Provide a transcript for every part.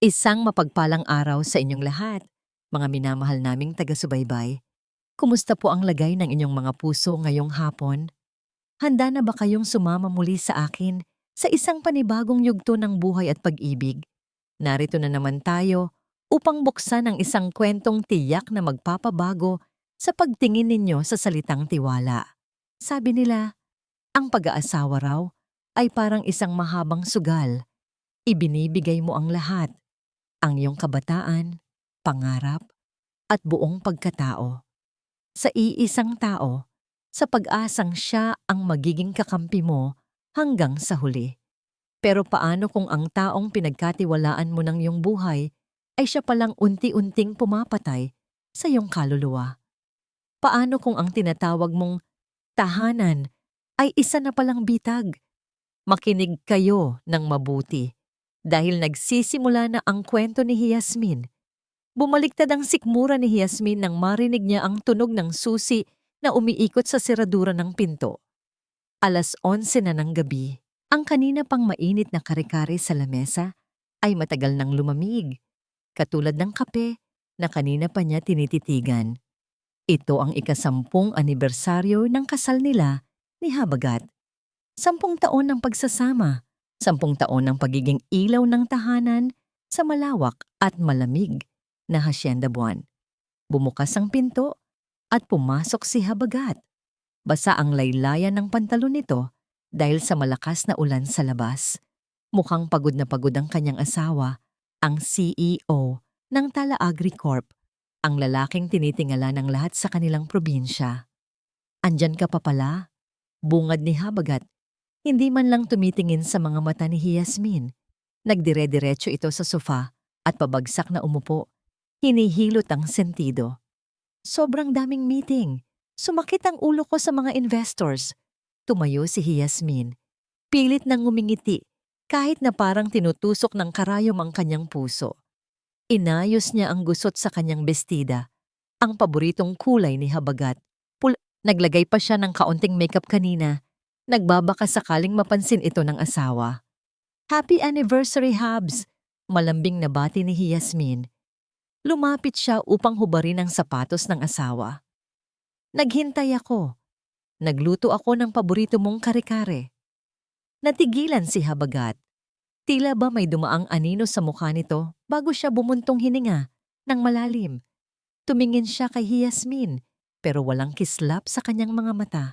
Isang mapagpalang araw sa inyong lahat, mga minamahal naming taga-subaybay. Kumusta po ang lagay ng inyong mga puso ngayong hapon? Handa na ba kayong sumama muli sa akin sa isang panibagong yugto ng buhay at pag-ibig? Narito na naman tayo upang buksan ang isang kwentong tiyak na magpapabago sa pagtingin ninyo sa salitang tiwala. Sabi nila, ang pag-aasawa raw ay parang isang mahabang sugal. Ibinibigay mo ang lahat, ang iyong kabataan, pangarap, at buong pagkatao sa iisang tao, sa pag-asang siya ang magiging kakampi mo hanggang sa huli. Pero paano kung ang taong pinagkatiwalaan mo ng iyong buhay ay siya palang unti-unting pumapatay sa iyong kaluluwa? Paano kung ang tinatawag mong tahanan ay isa na palang bitag? Makinig kayo ng mabuti dahil nagsisimula na ang kwento ni Yasmin. Bumaliktad ang sikmura ni Yasmin nang marinig niya ang tunog ng susi na umiikot sa seradura ng pinto. 11:00 na ng gabi. Ang kanina pang mainit na kare-kare sa lamesa ay matagal nang lumamig, katulad ng kape na kanina pa niya tinititigan. Ito ang ika-10 anibersaryo ng kasal nila ni Habagat. 10 taon ng pagsasama, 10 taon ng pagiging ilaw ng tahanan sa malawak at malamig na Hacienda Buwan. Bumukas ang pinto at pumasok si Habagat. Basa ang laylayan ng pantalon nito dahil sa malakas na ulan sa labas. Mukhang pagod na pagod ang kanyang asawa, ang CEO ng Tala Agri Corp, ang lalaking tinitingala ng lahat sa kanilang probinsya. Andyan ka pa pala? Bungad ni Habagat. Hindi man lang tumitingin sa mga mata ni Yasmin. Nagdire-diretso ito sa sofa at pabagsak na umupo. Hinihilot ang sentido. Sobrang daming meeting. Sumakit ang ulo ko sa mga investors. Tumayo si Yasmin. Pilit nang ngumingiti kahit na parang tinutusok ng karayom ang kanyang puso. Inayos niya ang gusot sa kanyang bestida, ang paboritong kulay ni Habagat. Naglagay pa siya ng kaunting makeup kanina. Nagbabaka sakaling mapansin ito ng asawa. Happy anniversary, Habs! Malambing na bati ni Yasmin. Lumapit siya upang hubarin ang sapatos ng asawa. Naghintay ako. Nagluto ako ng paborito mong kare-kare. Natigilan si Habagat. Tila ba may dumaang anino sa mukha nito bago siya bumuntong hininga ng malalim. Tumingin siya kay Yasmin pero walang kislap sa kanyang mga mata.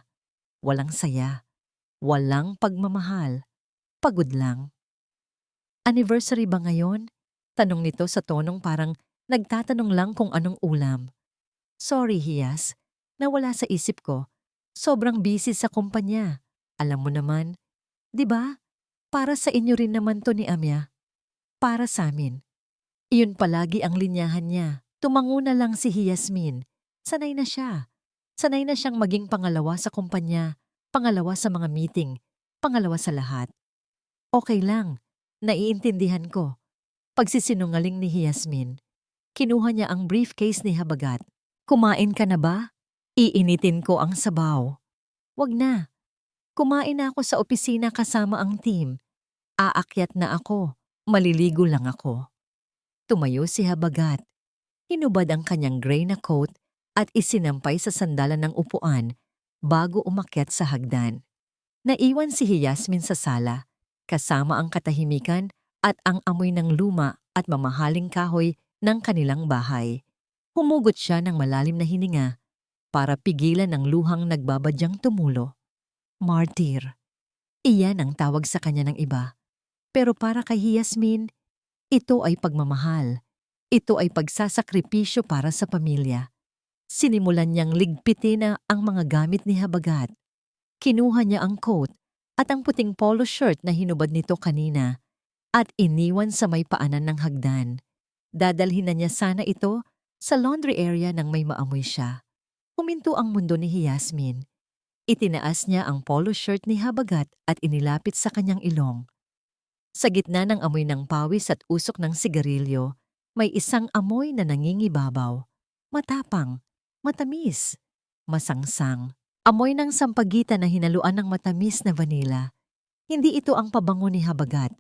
Walang saya. Walang pagmamahal. Pagod lang. Anniversary ba ngayon? Tanong nito sa tonong parang nagtatanong lang kung anong ulam. Sorry, Hiyas. Nawala sa isip ko. Sobrang busy sa kumpanya. Alam mo naman, di ba? Para sa inyo rin naman to ni Amya. Para sa amin. Iyon palagi ang linyahan niya. Tumango na lang si Yasmin. Sanay na siya. Sanay na siyang maging pangalawa sa kumpanya, pangalawa sa mga meeting, pangalawa sa lahat. Okay lang. Naiintindihan ko. Pagsisinungaling ni Yasmin. Kinuha niya ang briefcase ni Habagat. Kumain ka na ba? Iinitin ko ang sabaw. Wag na. Kumain na ako sa opisina kasama ang team. Aakyat na ako. Maliligo lang ako. Tumayo si Habagat. Hinubad ang kanyang gray na coat at isinampay sa sandalan ng upuan bago umakyat sa hagdan. Naiwan si Yasmin sa sala, kasama ang katahimikan at ang amoy ng luma at mamahaling kahoy ng kanilang bahay. Humugot siya ng malalim na hininga para pigilan ang luhang nagbabadyang tumulo. Martyr. Iyan ang tawag sa kanya ng iba. Pero para kay Yasmin, ito ay pagmamahal. Ito ay pagsasakripisyo para sa pamilya. Sinimulan niyang ligpitin na ang mga gamit ni Habagat. Kinuha niya ang coat at ang puting polo shirt na hinubad nito kanina at iniwan sa may paanan ng hagdan. Dadalhin na niya sana ito sa laundry area nang may maamoy siya. Huminto ang mundo ni Yasmin. Itinaas niya ang polo shirt ni Habagat at inilapit sa kanyang ilong. Sa gitna ng amoy ng pawis at usok ng sigarilyo, may isang amoy na nangingibabaw. Matapang, matamis, masangsang. Amoy ng sampagitan na hinaluan ng matamis na vanilla. Hindi ito ang pabango ni Habagat.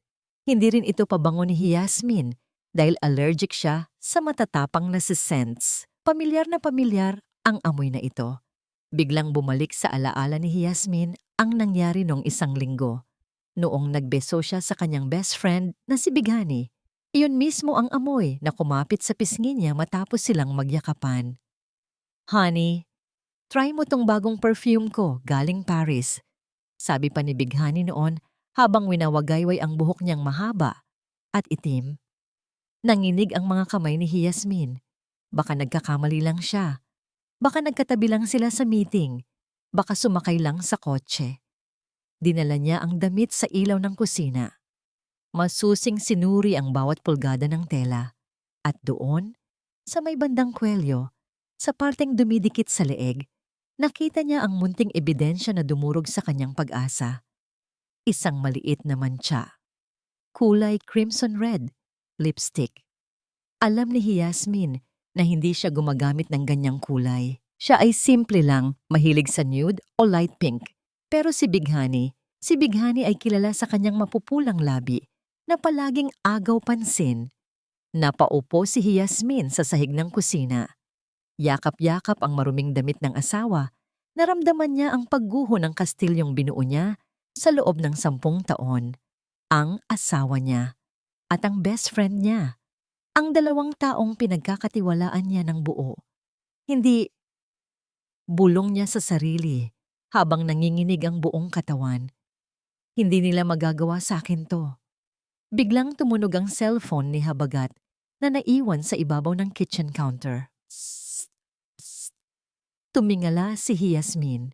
Hindi rin ito pabango ni Yasmin, dahil allergic siya sa matatapang na scents. Pamilyar na pamilyar ang amoy na ito. Biglang bumalik sa alaala ni Yasmin ang nangyari noong 1 linggo. Noong nagbeso siya sa kanyang best friend na si Bighani. Iyon mismo ang amoy na kumapit sa pisngi niya matapos silang magyakapan. "Honey, try mo tong bagong perfume ko galing Paris." Sabi pa ni Bighani noon habang winawagayway ang buhok niyang mahaba at itim. Nanginig ang mga kamay ni Yasmin. Baka nagkakamali lang siya. Baka nagkatabi lang sila sa meeting. Baka sumakay lang sa kotse. Dinala niya ang damit sa ilaw ng kusina. Masusing sinuri ang bawat pulgada ng tela. At doon, sa may bandang kwelyo, sa parteng dumidikit sa leeg, nakita niya ang munting ebidensya na dumurog sa kanyang pag-asa. Isang maliit na mantsa. Kulay crimson red, lipstick. Alam ni Yasmin na hindi siya gumagamit ng ganyang kulay. Siya ay simple lang, mahilig sa nude o light pink. Pero si Bighani ay kilala sa kanyang mapupulang labi na palaging agaw pansin. Napaupo si Yasmin sa sahig ng kusina. Yakap-yakap ang maruming damit ng asawa. Naramdaman niya ang pagguho ng kastilyong binuo niya sa loob ng 10 taon. Ang asawa niya at ang best friend niya. Ang 2 taong pinagkakatiwalaan niya ng buo. Hindi, bulong niya sa sarili habang nanginginig ang buong katawan. Hindi nila magagawa sa akin to. Biglang tumunog ang cellphone ni Habagat na naiwan sa ibabaw ng kitchen counter. Psst, psst. Tumingala si Yasmin.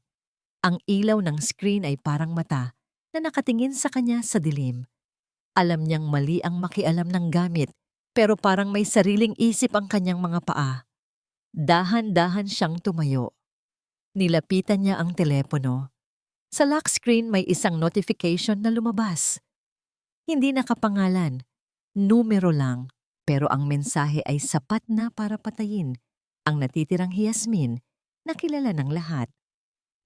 Ang ilaw ng screen ay parang mata na nakatingin sa kanya sa dilim. Alam niyang mali ang makialam ng gamit pero parang may sariling isip ang kanyang mga paa. Dahan-dahan siyang tumayo. Nilapitan niya ang telepono. Sa lock screen may isang notification na lumabas. Hindi nakapangalan, numero lang, pero ang mensahe ay sapat na para patayin ang natitirang Yasmin na kilala ng lahat.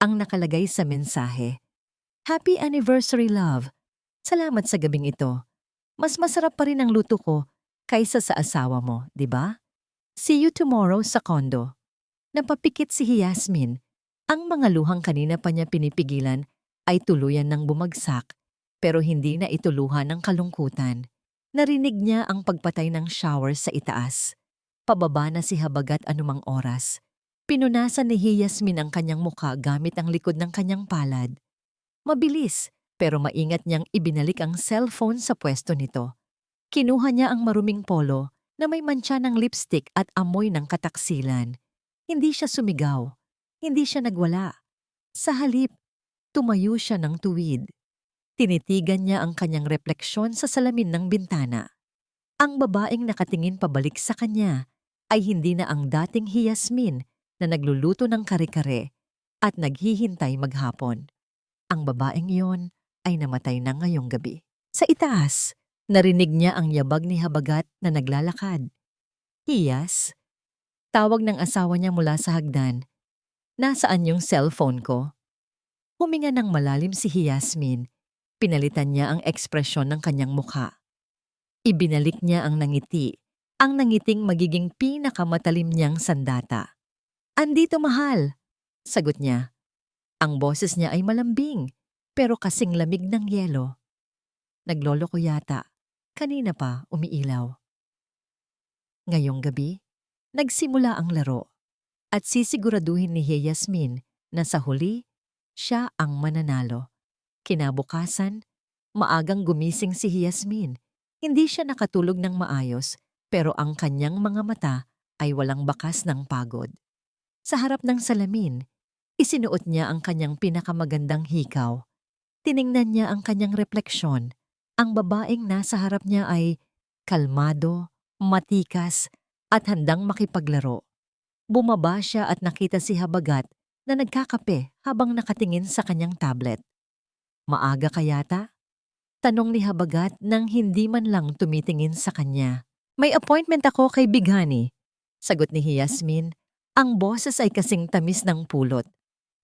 Ang nakalagay sa mensahe, "Happy anniversary, love. Salamat sa gabing ito. Mas masarap pa rin ang luto ko kaysa sa asawa mo, di ba? See you tomorrow sa condo." Napapikit si Yasmin. Ang mga luhang kanina pa niya pinipigilan ay tuluyan ng bumagsak. Pero hindi na ituluhan ng kalungkutan. Narinig niya ang pagpatay ng shower sa itaas. Pababa na si Habagat anumang oras. Pinunasan ni Yasmin ang kanyang mukha gamit ang likod ng kanyang palad. Mabilis, pero maingat niyang ibinalik ang cellphone sa pwesto nito. Kinuha niya ang maruming polo na may mantsa ng lipstick at amoy ng kataksilan. Hindi siya sumigaw. Hindi siya nagwala. Sa halip, tumayo siya ng tuwid. Tinitigan niya ang kanyang refleksyon sa salamin ng bintana. Ang babaeng nakatingin pabalik sa kanya ay hindi na ang dating Yasmin na nagluluto ng kare-kare at naghihintay maghapon. Ang babaeng iyon ay namatay na ngayong gabi. Sa itaas, narinig niya ang yabag ni Habagat na naglalakad. "Hiyas?" Tawag ng asawa niya mula sa hagdan. "Nasaan yung cellphone ko?" Huminga ng malalim si Yasmin. Pinalitan niya ang ekspresyon ng kanyang mukha. Ibinalik niya ang nangiti, ang nangiting magiging pinakamatalim niyang sandata. "Andito, mahal," sagot niya. Ang boses niya ay malambing, pero kasing lamig ng yelo. Nagloloko yata. Kanina pa umiilaw. Ngayong gabi, nagsimula ang laro. At sisiguraduhin ni Yasmin na sa huli, siya ang mananalo. Kinabukasan, maagang gumising si Yasmin. Hindi siya nakatulog ng maayos, pero ang kanyang mga mata ay walang bakas ng pagod. Sa harap ng salamin, isinuot niya ang kanyang pinakamagandang hikaw. Tiningnan niya ang kanyang refleksyon. Ang babaeng nasa harap niya ay kalmado, matikas, at handang makipaglaro. Bumaba siya at nakita si Habagat na nagkakape habang nakatingin sa kanyang tablet. "Maaga ka yata?" Tanong ni Habagat nang hindi man lang tumitingin sa kanya. "May appointment ako kay Bighani," sagot ni Yasmin. Ang boses ay kasing tamis ng pulot.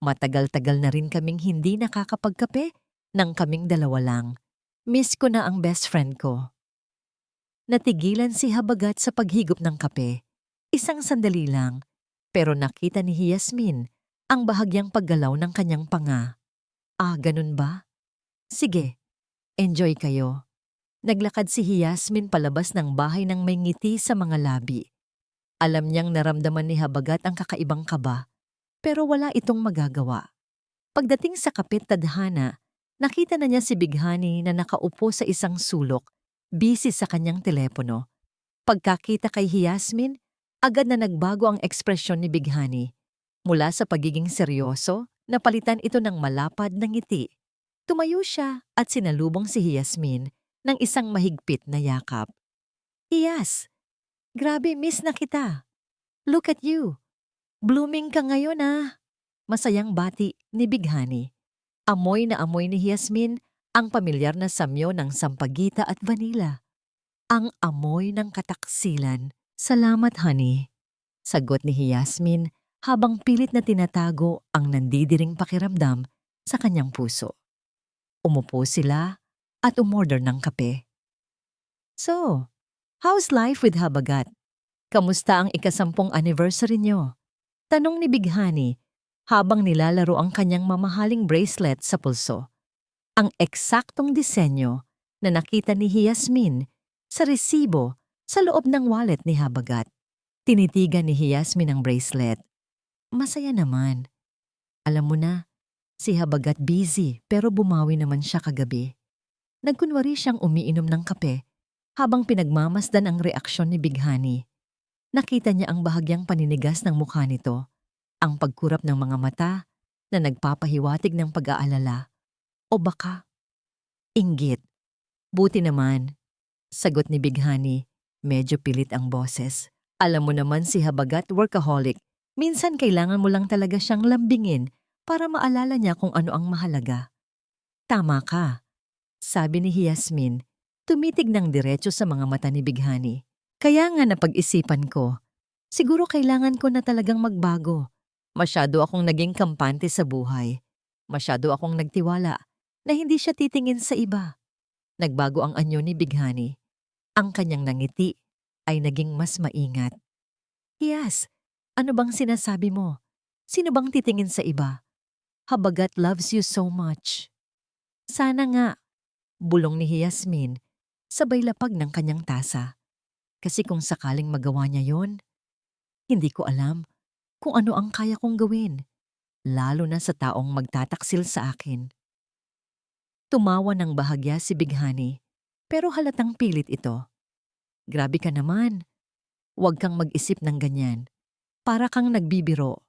"Matagal-tagal na rin kaming hindi nakakapagkape nang kaming dalawa lang. Miss ko na ang best friend ko." Natigilan si Habagat sa paghigop ng kape. Isang sandali lang, pero nakita ni Yasmin ang bahagyang paggalaw ng kanyang panga. Ah, ganun ba? Sige, enjoy kayo. Naglakad si Yasmin palabas ng bahay ng may ngiti sa mga labi. Alam niyang naramdaman ni Habagat ang kakaibang kaba, pero wala itong magagawa. Pagdating sa kapit tadhana, nakita na niya si Bighani na nakaupo sa isang sulok, busy sa kanyang telepono. Pagkakita kay Yasmin, agad na nagbago ang ekspresyon ni Bighani. Mula sa pagiging seryoso, napalitan ito ng malapad na ngiti. Tumayo siya at sinalubong si Yasmin ng isang mahigpit na yakap. Iyas, grabe miss na kita. Look at you. Blooming ka ngayon ah. Masayang bati ni Bighani. Amoy na amoy ni Yasmin ang pamilyar na samyo ng sampagita at vanila. Ang amoy ng kataksilan. Salamat, honey. Sagot ni Yasmin habang pilit na tinatago ang nandidiring pakiramdam sa kanyang puso. Umupo sila at umorder ng kape. So, how's life with Habagat? Kamusta ang ika-10 anniversary niyo? Tanong ni Bighani habang nilalaro ang kanyang mamahaling bracelet sa pulso. Ang eksaktong disenyo na nakita ni Yasmin sa resibo sa loob ng wallet ni Habagat. Tinitigan ni Yasmin ang bracelet. Masaya naman. Alam mo na, si Habagat busy pero bumawi naman siya kagabi. Nagkunwari siyang umiinom ng kape habang pinagmamasdan ang reaksyon ni Bighani. Nakita niya ang bahagyang paninigas ng mukha nito, ang pagkurap ng mga mata na nagpapahiwatig ng pag-aalala. O baka, inggit. Buti naman, sagot ni Bighani, medyo pilit ang boses. Alam mo naman si Habagat workaholic. Minsan kailangan mo lang talaga siyang lambingin para maalala niya kung ano ang mahalaga. Tama ka, sabi ni Yasmin, tumitig ng diretso sa mga mata ni Bighani. Kaya nga napag-isipan ko, siguro kailangan ko na talagang magbago. Masyado akong naging kampante sa buhay. Masyado akong nagtiwala na hindi siya titingin sa iba. Nagbago ang anyo ni Bighani. Ang kanyang nangiti ay naging mas maingat. Yes, ano bang sinasabi mo? Sino bang titingin sa iba? Habagat loves you so much. Sana nga, bulong ni Yasmin, sabay lapag ng kanyang tasa. Kasi kung sakaling magawa niya yon, hindi ko alam kung ano ang kaya kong gawin, lalo na sa taong magtataksil sa akin. Tumawa ng bahagya si Bighani, pero halatang pilit ito. Grabe ka naman. Huwag kang mag-isip ng ganyan. Para kang nagbibiro.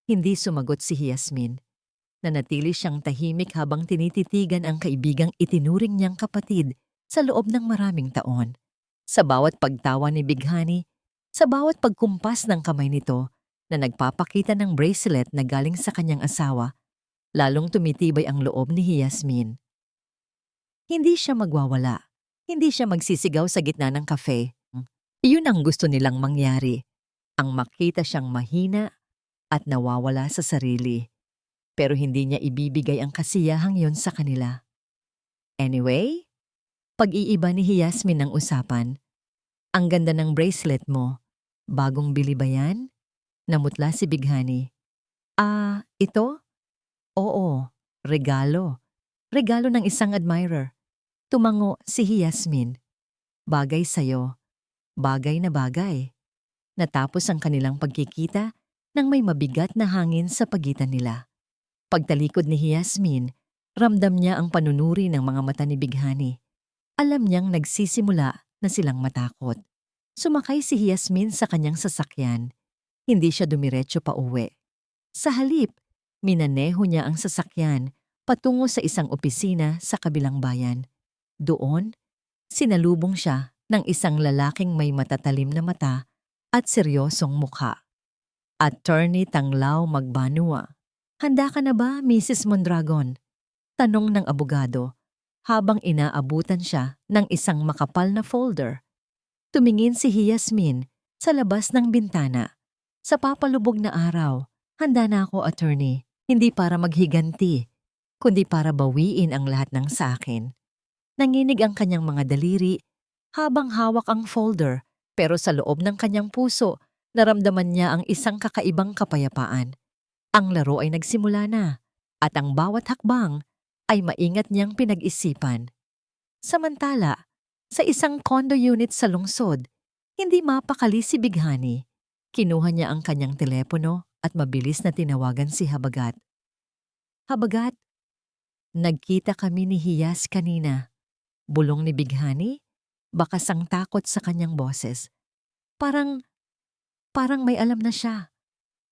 Hindi sumagot si Yasmin. Nanatili siyang tahimik habang tinititigan ang kaibigang itinuring niyang kapatid sa loob ng maraming taon. Sa bawat pagtawa ni Bighani, sa bawat pagkumpas ng kamay nito na nagpapakita ng bracelet na galing sa kanyang asawa, lalong tumitibay ang loob ni Yasmin. Hindi siya magwawala. Hindi siya magsisigaw sa gitna ng kafe. Iyon ang gusto nilang mangyari. Ang makita siyang mahina at nawawala sa sarili. Pero hindi niya ibibigay ang kasiyahang yon sa kanila. Anyway, pag-iiba ni Yasmin ng usapan. Ang ganda ng bracelet mo. Bagong bili ba yan? Namutla si Bighani. Ito? Oo, regalo. Regalo ng isang admirer. Tumango si Yasmin. Bagay sa'yo. Bagay na bagay. Natapos ang kanilang pagkikita nang may mabigat na hangin sa pagitan nila. Pagtalikod ni Yasmin, ramdam niya ang panunuri ng mga mata ni Bighani. Alam niyang nagsisimula na silang matakot. Sumakay si Yasmin sa kanyang sasakyan. Hindi siya dumiretso pa uwi. Sa halip, minaneho niya ang sasakyan patungo sa isang opisina sa kabilang bayan. Doon, sinalubong siya ng isang lalaking may matatalim na mata at seryosong mukha. Attorney Tanglao Magbanua. Handa ka na ba, Mrs. Mondragon? Tanong ng abogado habang inaabutan siya ng isang makapal na folder. Tumingin si Yasmin sa labas ng bintana. Sa papalubog na araw, handa na ako, attorney. Hindi para maghiganti, kundi para bawiin ang lahat ng sa akin. Nanginig ang kanyang mga daliri habang hawak ang folder, pero sa loob ng kanyang puso, naramdaman niya ang isang kakaibang kapayapaan. Ang laro ay nagsimula na, at ang bawat hakbang ay maingat niyang pinag-isipan. Samantala, sa isang condo unit sa lungsod, hindi mapakali si Bighani. Kinuha niya ang kanyang telepono at mabilis na tinawagan si Habagat. Habagat, nagkita kami ni Hiyas kanina. Bulong ni Bighani, bakas ang takot sa kanyang boses. Parang may alam na siya.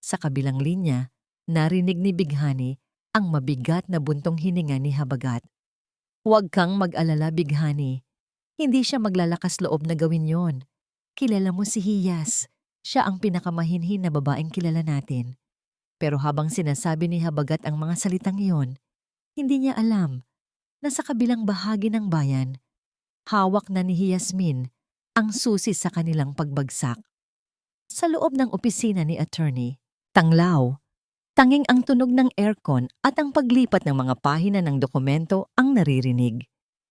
Sa kabilang linya, narinig ni Bighani ang mabigat na buntong hininga ni Habagat. Huwag kang mag-alala, Bighani. Hindi siya maglalakas loob na gawin yon. Kilala mo si Hiyas. Siya ang pinakamahinhin na babaeng kilala natin. Pero habang sinasabi ni Habagat ang mga salitang iyon, hindi niya alam na sa kabilang bahagi ng bayan, hawak na ni Yasmin ang susi sa kanilang pagbagsak. Sa loob ng opisina ni attorney, tanglaw, tanging ang tunog ng aircon at ang paglipat ng mga pahina ng dokumento ang naririnig.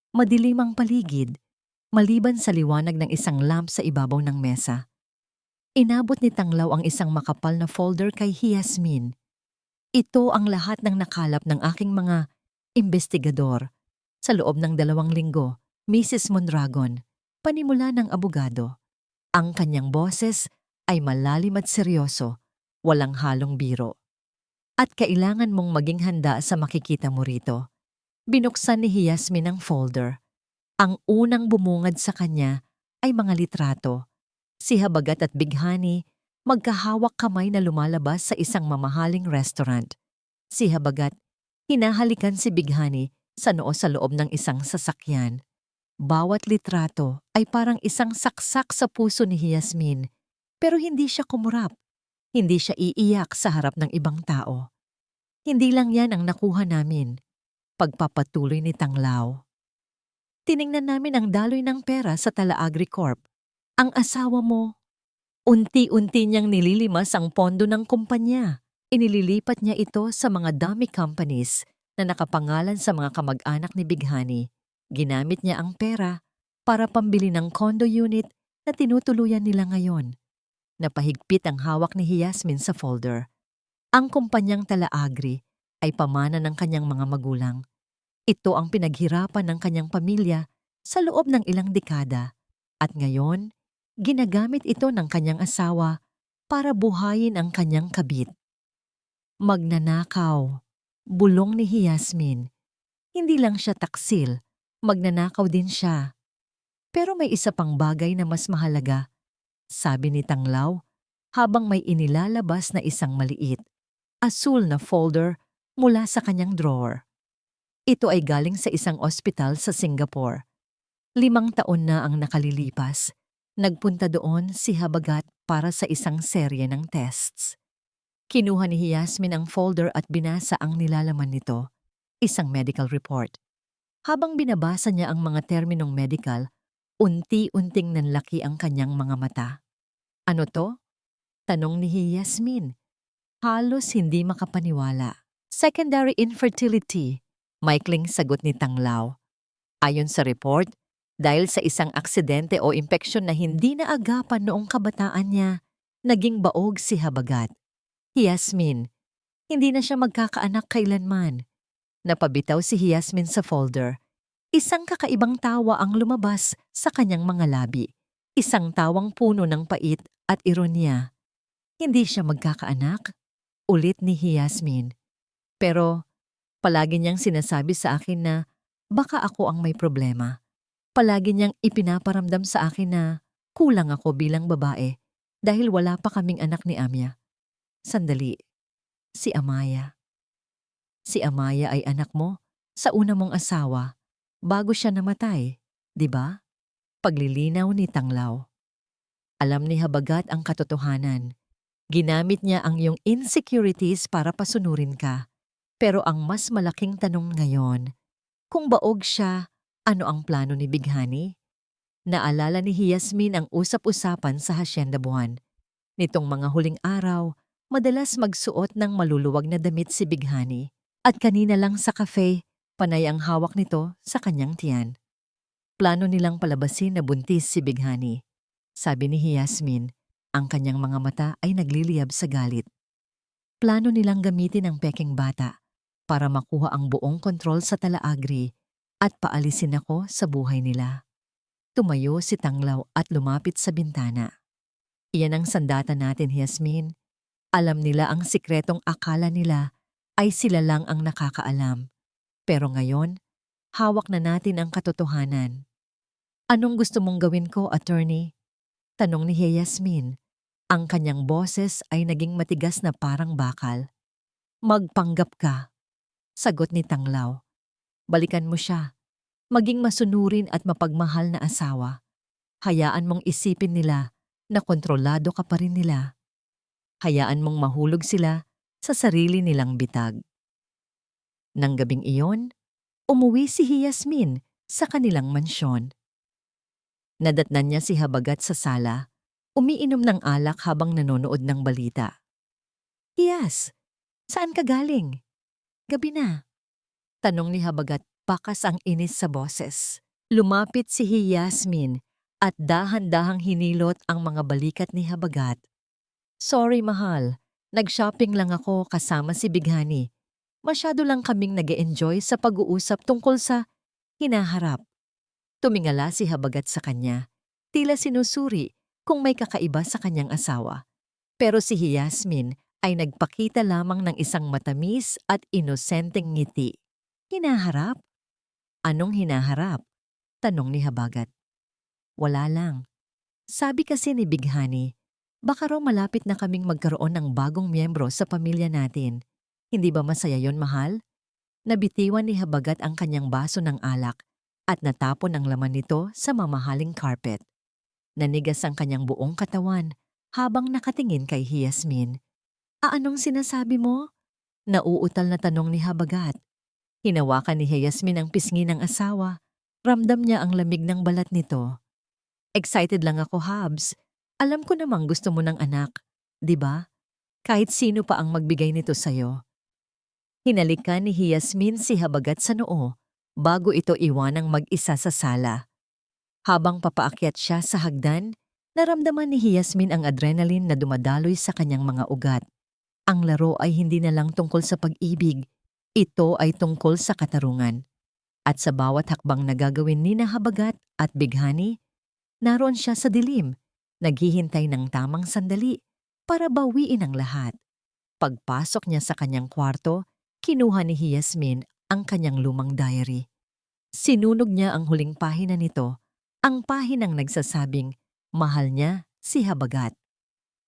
Madilim ang paligid, maliban sa liwanag ng isang lamp sa ibabaw ng mesa. Inabot ni Tanglaw ang isang makapal na folder kay Yasmin. Ito ang lahat ng nakalap ng aking mga investigador. Sa loob ng 2 linggo, Mrs. Mondragon, panimula ng abogado. Ang kanyang boses ay malalim at seryoso, walang halong biro. At kailangan mong maging handa sa makikita mo rito. Binuksan ni Yasmin ang folder. Ang unang bumungad sa kanya ay mga litrato. Si Habagat at Bighani magkahawak kamay na lumalabas sa isang mamahaling restaurant. Si Habagat, hinahalikan si Bighani sa noo sa loob ng isang sasakyan. Bawat litrato ay parang isang saksak sa puso ni Yasmin, pero hindi siya kumurap. Hindi siya iiyak sa harap ng ibang tao. Hindi lang yan ang nakuha namin. Pagpapatuloy ni Tanglaw. Tiningnan namin ang daloy ng pera sa Tala Agri Corp. Ang asawa mo, unti-unti niyang nililimas ang pondo ng kumpanya. Inililipat niya ito sa mga dummy companies na nakapangalan sa mga kamag-anak ni Bighani. Ginamit niya ang pera para pambili ng condo unit na tinutuluyan nila ngayon. Napahigpit ang hawak ni Yasmin sa folder. Ang kumpanyang Tala Agri ay pamana ng kanyang mga magulang. Ito ang pinaghirapan ng kanyang pamilya sa loob ng ilang dekada. At ngayon, ginagamit ito ng kanyang asawa para buhayin ang kanyang kabit. Magnanakaw, bulong ni Yasmin. Hindi lang siya taksil, magnanakaw din siya. Pero may isa pang bagay na mas mahalaga, sabi ni Tanglaw habang may inilalabas na isang maliit, asul na folder mula sa kanyang drawer. Ito ay galing sa isang ospital sa Singapore. 5 taon na ang nakalilipas. Nagpunta doon si Habagat para sa isang serye ng tests. Kinuha ni Yasmin ang folder at binasa ang nilalaman nito, isang medical report. Habang binabasa niya ang mga terminong medical, unti-unting nanlaki ang kanyang mga mata. Ano to? Tanong ni Yasmin. Halos hindi makapaniwala. Secondary infertility, maikling sagot ni Tanglaw. Ayon sa report, dahil sa isang aksidente o impeksyon na hindi naagapan noong kabataan niya, naging baog si Habagat. Yasmin, hindi na siya magkakaanak kailanman. Napabitaw si Yasmin sa folder. Isang kakaibang tawa ang lumabas sa kanyang mga labi. Isang tawang puno ng pait at ironya. Hindi siya magkakaanak? Ulit ni Yasmin. Pero palagi niyang sinasabi sa akin na baka ako ang may problema. Palagi niyang ipinaparamdam sa akin na kulang ako bilang babae dahil wala pa kaming anak ni Amya. Sandali, si Amaya. Si Amaya ay anak mo sa una mong asawa bago siya namatay, di ba? Paglilinaw ni Tanglaw. Alam ni Habagat ang katotohanan. Ginamit niya ang iyong insecurities para pasunurin ka. Pero ang mas malaking tanong ngayon, kung baog siya, ano ang plano ni Bighani? Naalala ni Yasmin ang usap-usapan sa Hacienda Buwan. Nitong mga huling araw, madalas magsuot ng maluluwag na damit si Bighani. At kanina lang sa cafe, panay ang hawak nito sa kanyang tiyan. Plano nilang palabasin na buntis si Bighani. Sabi ni Yasmin, ang kanyang mga mata ay nagliliyab sa galit. Plano nilang gamitin ang peking bata para makuha ang buong kontrol sa Talaagri at paalisin ako sa buhay nila. Tumayo si Tanglaw at lumapit sa bintana. Iyan ang sandata natin, Yasmin. Alam nila ang sikretong akala nila ay sila lang ang nakakaalam. Pero ngayon, hawak na natin ang katotohanan. Anong gusto mong gawin ko, attorney? Tanong ni Yasmin. Ang kanyang boses ay naging matigas na parang bakal. Magpanggap ka, sagot ni Tanglaw. Balikan mo siya. Maging masunurin at mapagmahal na asawa. Hayaan mong isipin nila na kontrolado ka pa rin nila. Hayaan mong mahulog sila sa sarili nilang bitag. Nang gabing iyon, umuwi si Yasmin sa kanilang mansyon. Nadatnan niya si Habagat sa sala, umiinom ng alak habang nanonood ng balita. Hiyas, saan ka galing? Gabi na. Tanong ni Habagat, pakas ang inis sa boses. Lumapit si Yasmin at dahan-dahang hinilot ang mga balikat ni Habagat. Sorry mahal, nag-shopping lang ako kasama si Bighani. Masyado lang kaming nag-e-enjoy sa pag-uusap tungkol sa hinaharap. Tumingala si Habagat sa kanya, tila sinusuri kung may kakaiba sa kanyang asawa. Pero si Yasmin ay nagpakita lamang ng isang matamis at inosenteng ngiti. Hinaharap? Anong hinaharap? Tanong ni Habagat. Wala lang. Sabi kasi ni Bighani, baka raw malapit na kaming magkaroon ng bagong miyembro sa pamilya natin. Hindi ba masaya yon, mahal? Nabitiwan ni Habagat ang kanyang baso ng alak at natapon ang laman nito sa mamahaling carpet. Nanigas ang kanyang buong katawan habang nakatingin kay Yasmin. Anong sinasabi mo? Nauutal na tanong ni Habagat. Hinawakan ni Yasmin ang pisngi ng asawa. Ramdam niya ang lamig ng balat nito. Excited lang ako, Habs. Alam ko namang gusto mo ng anak, di ba? Kahit sino pa ang magbigay nito sa'yo. Hinalikan ni Yasmin si Habagat sa noo bago ito iwanang mag-isa sa sala. Habang papaakyat siya sa hagdan, naramdaman ni Yasmin ang adrenaline na dumadaloy sa kanyang mga ugat. Ang laro ay hindi na lang tungkol sa pag-ibig, ito ay tungkol sa katarungan. At sa bawat hakbang na gagawin ni Habagat at Bighani, naroon siya sa dilim, naghihintay ng tamang sandali para bawiin ang lahat. Pagpasok niya sa kanyang kwarto, kinuha ni Yasmin ang kanyang lumang diary. Sinunog niya ang huling pahina nito, ang pahinang nagsasabing, mahal niya si Habagat.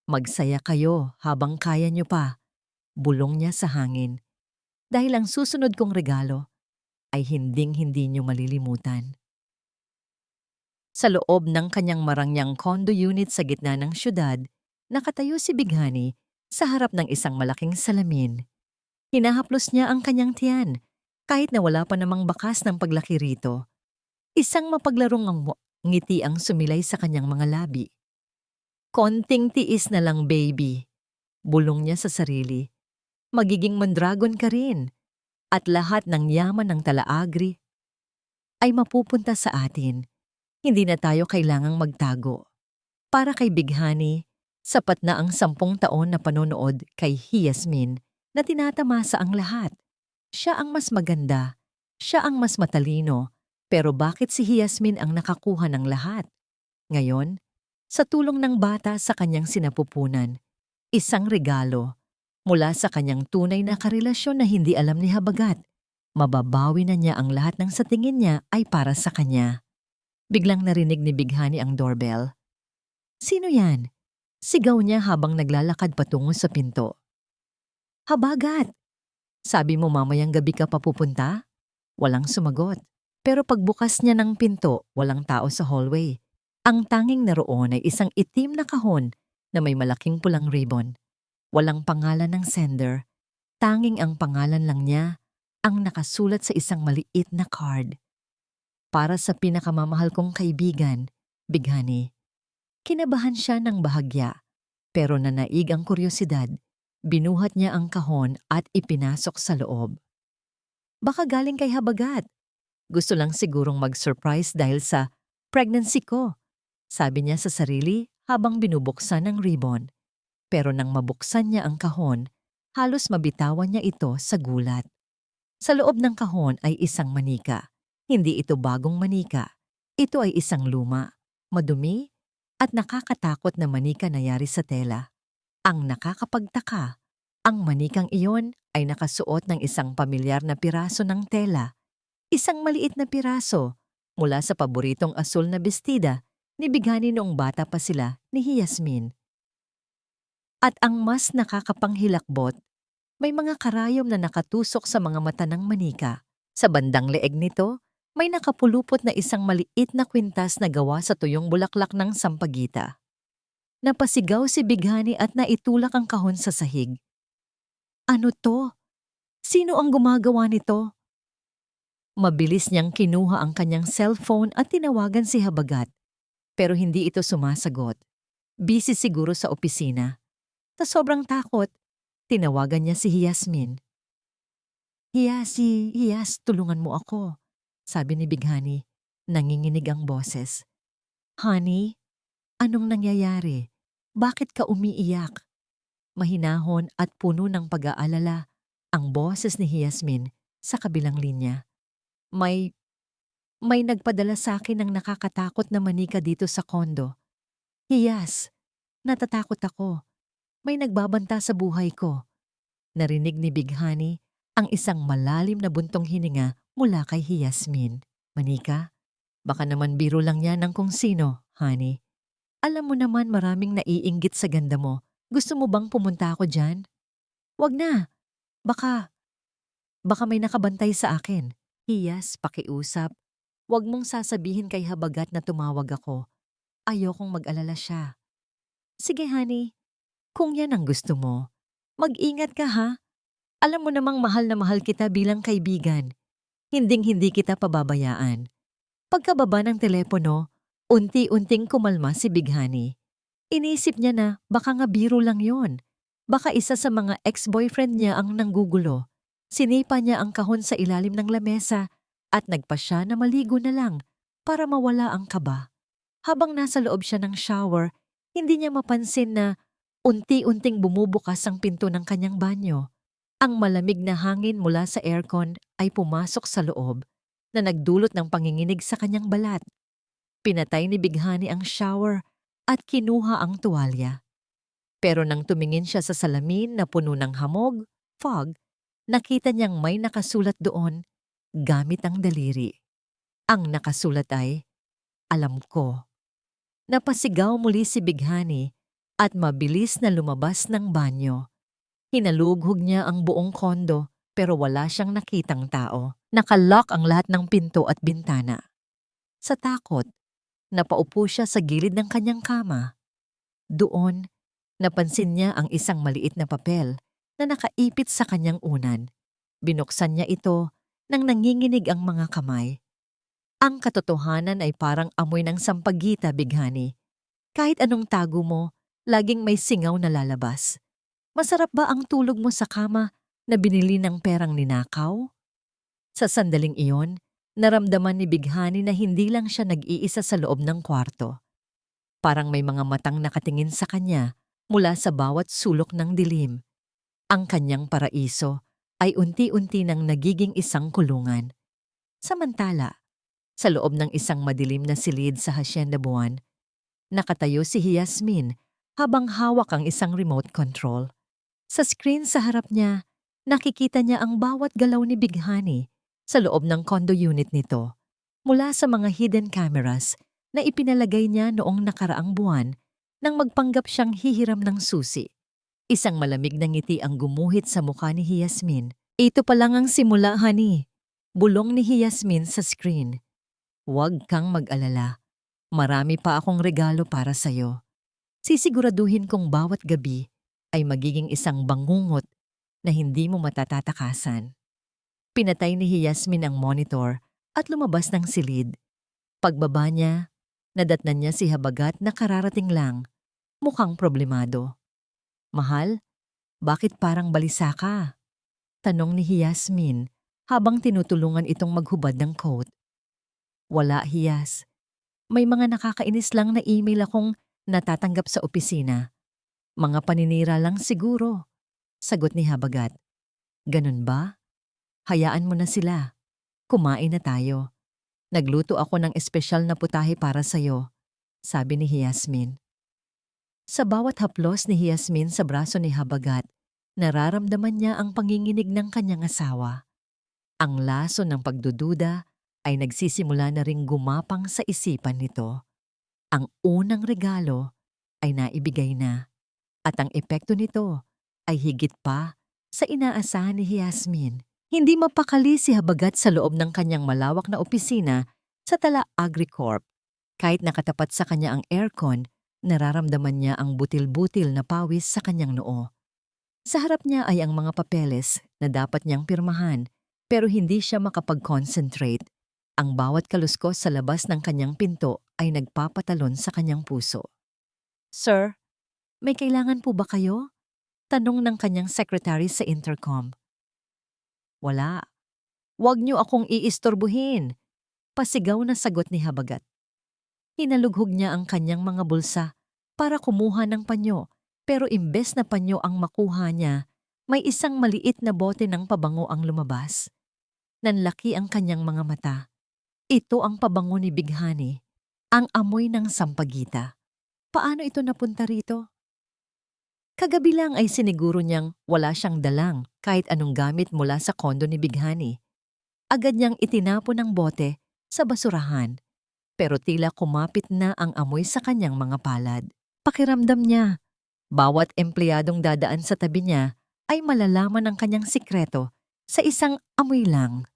Magsaya kayo habang kaya niyo pa, bulong niya sa hangin. Dahil ang susunod kong regalo ay hinding-hindi niyo malilimutan. Sa loob ng kanyang marangyang condo unit sa gitna ng syudad, nakatayo si Bighani sa harap ng isang malaking salamin. Hinahaplos niya ang kanyang tiyan, kahit na wala pa namang bakas ng paglaki rito. Isang mapaglarong ngiti ang sumilay sa kanyang mga labi. Konting tiis na lang, baby. Bulong niya sa sarili. Magiging mandragon ka rin. At lahat ng yaman ng Talaagri ay mapupunta sa atin. Hindi na tayo kailangang magtago. Para kay Bighani, sapat na ang 10 taon na panonood kay Yasmin na tinatamasa ang lahat. Siya ang mas maganda, siya ang mas matalino, pero bakit si Yasmin ang nakakuha ng lahat? Ngayon, sa tulong ng bata sa kanyang sinapupunan, isang regalo mula sa kanyang tunay na karelasyon na hindi alam ni Habagat, mababawi na niya ang lahat ng sa tingin niya ay para sa kanya. Biglang narinig ni Bighani ang doorbell. Sino yan? Sigaw niya habang naglalakad patungo sa pinto. Habagat! Sabi mo mamayang gabi ka papupunta? Walang sumagot. Pero pagbukas niya ng pinto, walang tao sa hallway. Ang tanging naroon ay isang itim na kahon na may malaking pulang ribbon. Walang pangalan ng sender. Tanging ang pangalan lang niya ang nakasulat sa isang maliit na card. Para sa pinakamamahal kong kaibigan, Bighani. Kinabahan siya ng bahagya, pero nanaig ang kuryosidad. Binuhat niya ang kahon at ipinasok sa loob. Baka galing kay Habagat. Gusto lang sigurong mag-surprise dahil sa pregnancy ko, sabi niya sa sarili habang binubuksan ang ribbon. Pero nang mabuksan niya ang kahon, halos mabitawan niya ito sa gulat. Sa loob ng kahon ay isang manika. Hindi ito bagong manika. Ito ay isang luma, madumi, at nakakatakot na manika na yari sa tela. Ang nakakapagtaka, ang manikang iyon ay nakasuot ng isang pamilyar na piraso ng tela. Isang maliit na piraso mula sa paboritong asul na bestida ni Bighani noong bata pa sila ni Yasmin. At ang mas nakakapanghilakbot, may mga karayom na nakatusok sa mga mata ng manika. Sa bandang leeg nito, may nakapulupot na isang maliit na kwintas na gawa sa tuyong bulaklak ng sampagita. Napasigaw si Bighani at naitulak ang kahon sa sahig. Ano to? Sino ang gumagawa nito? Mabilis niyang kinuha ang kanyang cellphone at tinawagan si Habagat. Pero hindi ito sumasagot. Busy siguro sa opisina. Ta sobrang takot, tinawagan niya si Yasmin. Hiyas, tulungan mo ako, sabi ni Bighani. Nanginginig ang boses. Honey, anong nangyayari? Bakit ka umiiyak? Mahinahon at puno ng pag-aalala ang boses ni Yasmin sa kabilang linya. May nagpadala sa akin ng nakakatakot na manika dito sa kondo. Hiyas, natatakot ako. May nagbabanta sa buhay ko. Narinig ni Bighani ang isang malalim na buntong hininga mula kay Yasmin. Manika, baka naman biro lang yan ng kung sino, honey. Alam mo naman maraming naiinggit sa ganda mo. Gusto mo bang pumunta ako dyan? Wag na. Baka may nakabantay sa akin. Hiyas, pakiusap. Wag mong sasabihin kay Habagat na tumawag ako. Ayokong mag-alala siya. Sige, honey. Kung yan ang gusto mo, mag-ingat ka ha. Alam mo namang mahal na mahal kita bilang kaibigan. Hinding-hindi kita pababayaan. Pagkababa ng telepono, unti-unting kumalma si Bighani. Inisip niya na baka nga biro lang yon. Baka isa sa mga ex-boyfriend niya ang nanggugulo. Sinipa niya ang kahon sa ilalim ng lamesa at nagpa siya na maligo na lang para mawala ang kaba. Habang nasa loob siya ng shower, hindi niya mapansin na unti-unting bumubukas ang pinto ng kanyang banyo. Ang malamig na hangin mula sa aircon ay pumasok sa loob na nagdulot ng panginginig sa kanyang balat. Pinatay ni Bighani ang shower at kinuha ang tuwalya. Pero nang tumingin siya sa salamin na puno ng hamog, fog, nakita niyang may nakasulat doon gamit ang daliri. Ang nakasulat ay, "Alam ko." Napasigaw muli si Bighani at mabilis na lumabas ng banyo. Hinalughog niya ang buong kondo pero wala siyang nakitang tao. Nakalock ang lahat ng pinto at bintana. Sa takot, napaupo siya sa gilid ng kanyang kama. Doon, napansin niya ang isang maliit na papel na nakaipit sa kanyang unan. Binuksan niya ito nang nanginginig ang mga kamay. Ang katotohanan ay parang amoy ng sampagita, Bighani. Kahit anong tago mo, laging may singaw na lalabas. Masarap ba ang tulog mo sa kama na binili ng perang ninakaw? Sa sandaling iyon, naramdaman ni Bighani na hindi lang siya nag-iisa sa loob ng kwarto. Parang may mga matang nakatingin sa kanya mula sa bawat sulok ng dilim. Ang kanyang paraiso ay unti-unti nang nagiging isang kulungan. Samantala, sa loob ng isang madilim na silid sa Hacienda Buwan, nakatayo si Yasmin habang hawak ang isang remote control. Sa screen sa harap niya, nakikita niya ang bawat galaw ni Bighani sa loob ng condo unit nito mula sa mga hidden cameras na ipinalagay niya noong nakaraang buwan nang magpanggap siyang hihiram ng susi. Isang malamig na ngiti ang gumuhit sa mukha ni Yasmin. Ito pa lang ang simula, honey. Bulong ni Yasmin sa screen. Huwag kang mag-alala. Marami pa akong regalo para sa'yo. Sisiguraduhin kong bawat gabi ay magiging isang bangungot na hindi mo matatatakasan. Pinatay ni Yasmin ang monitor at lumabas ng silid. Pagbaba niya, nadatnan niya si Habagat na kararating lang, mukhang problemado. Mahal, bakit parang balisa ka? Tanong ni Yasmin habang tinutulungan itong maghubad ng coat. Wala, Hiyas. May mga nakakainis lang na email akong natatanggap sa opisina. Mga paninira lang siguro. Sagot ni Habagat. Ganun ba? Hayaan mo na sila. Kumain na tayo. Nagluto ako ng espesyal na putahe para sa'yo, sabi ni Yasmin. Sa bawat haplos ni Yasmin sa braso ni Habagat, nararamdaman niya ang panginginig ng kanyang asawa. Ang laso ng pagdududa ay nagsisimula na ring gumapang sa isipan nito. Ang unang regalo ay naibigay na at ang epekto nito ay higit pa sa inaasahan ni Yasmin. Hindi mapakali si Habagat sa loob ng kanyang malawak na opisina sa Tala Agricorp. Kahit nakatapat sa kanya ang aircon, nararamdaman niya ang butil-butil na pawis sa kanyang noo. Sa harap niya ay ang mga papeles na dapat niyang pirmahan pero hindi siya makapag-concentrate. Ang bawat kaluskos sa labas ng kanyang pinto ay nagpapatalon sa kanyang puso. Sir, may kailangan po ba kayo? Tanong ng kanyang secretary sa intercom. Wala. Huwag niyo akong iistorbuhin. Pasigaw na sagot ni Habagat. Hinalughog niya ang kanyang mga bulsa para kumuha ng panyo pero imbes na panyo ang makuha niya, may isang maliit na bote ng pabango ang lumabas. Nanlaki ang kanyang mga mata. Ito ang pabango ni Bighani, ang amoy ng sampagita. Paano ito napunta rito? Kagabi lang ay siniguro niyang wala siyang dalang kahit anong gamit mula sa kondo ni Bighani. Agad niyang itinapon ang bote sa basurahan. Pero tila kumapit na ang amoy sa kanyang mga palad. Pakiramdam niya, bawat empleyadong dadaan sa tabi niya ay malalaman ang kanyang sikreto sa isang amoy lang.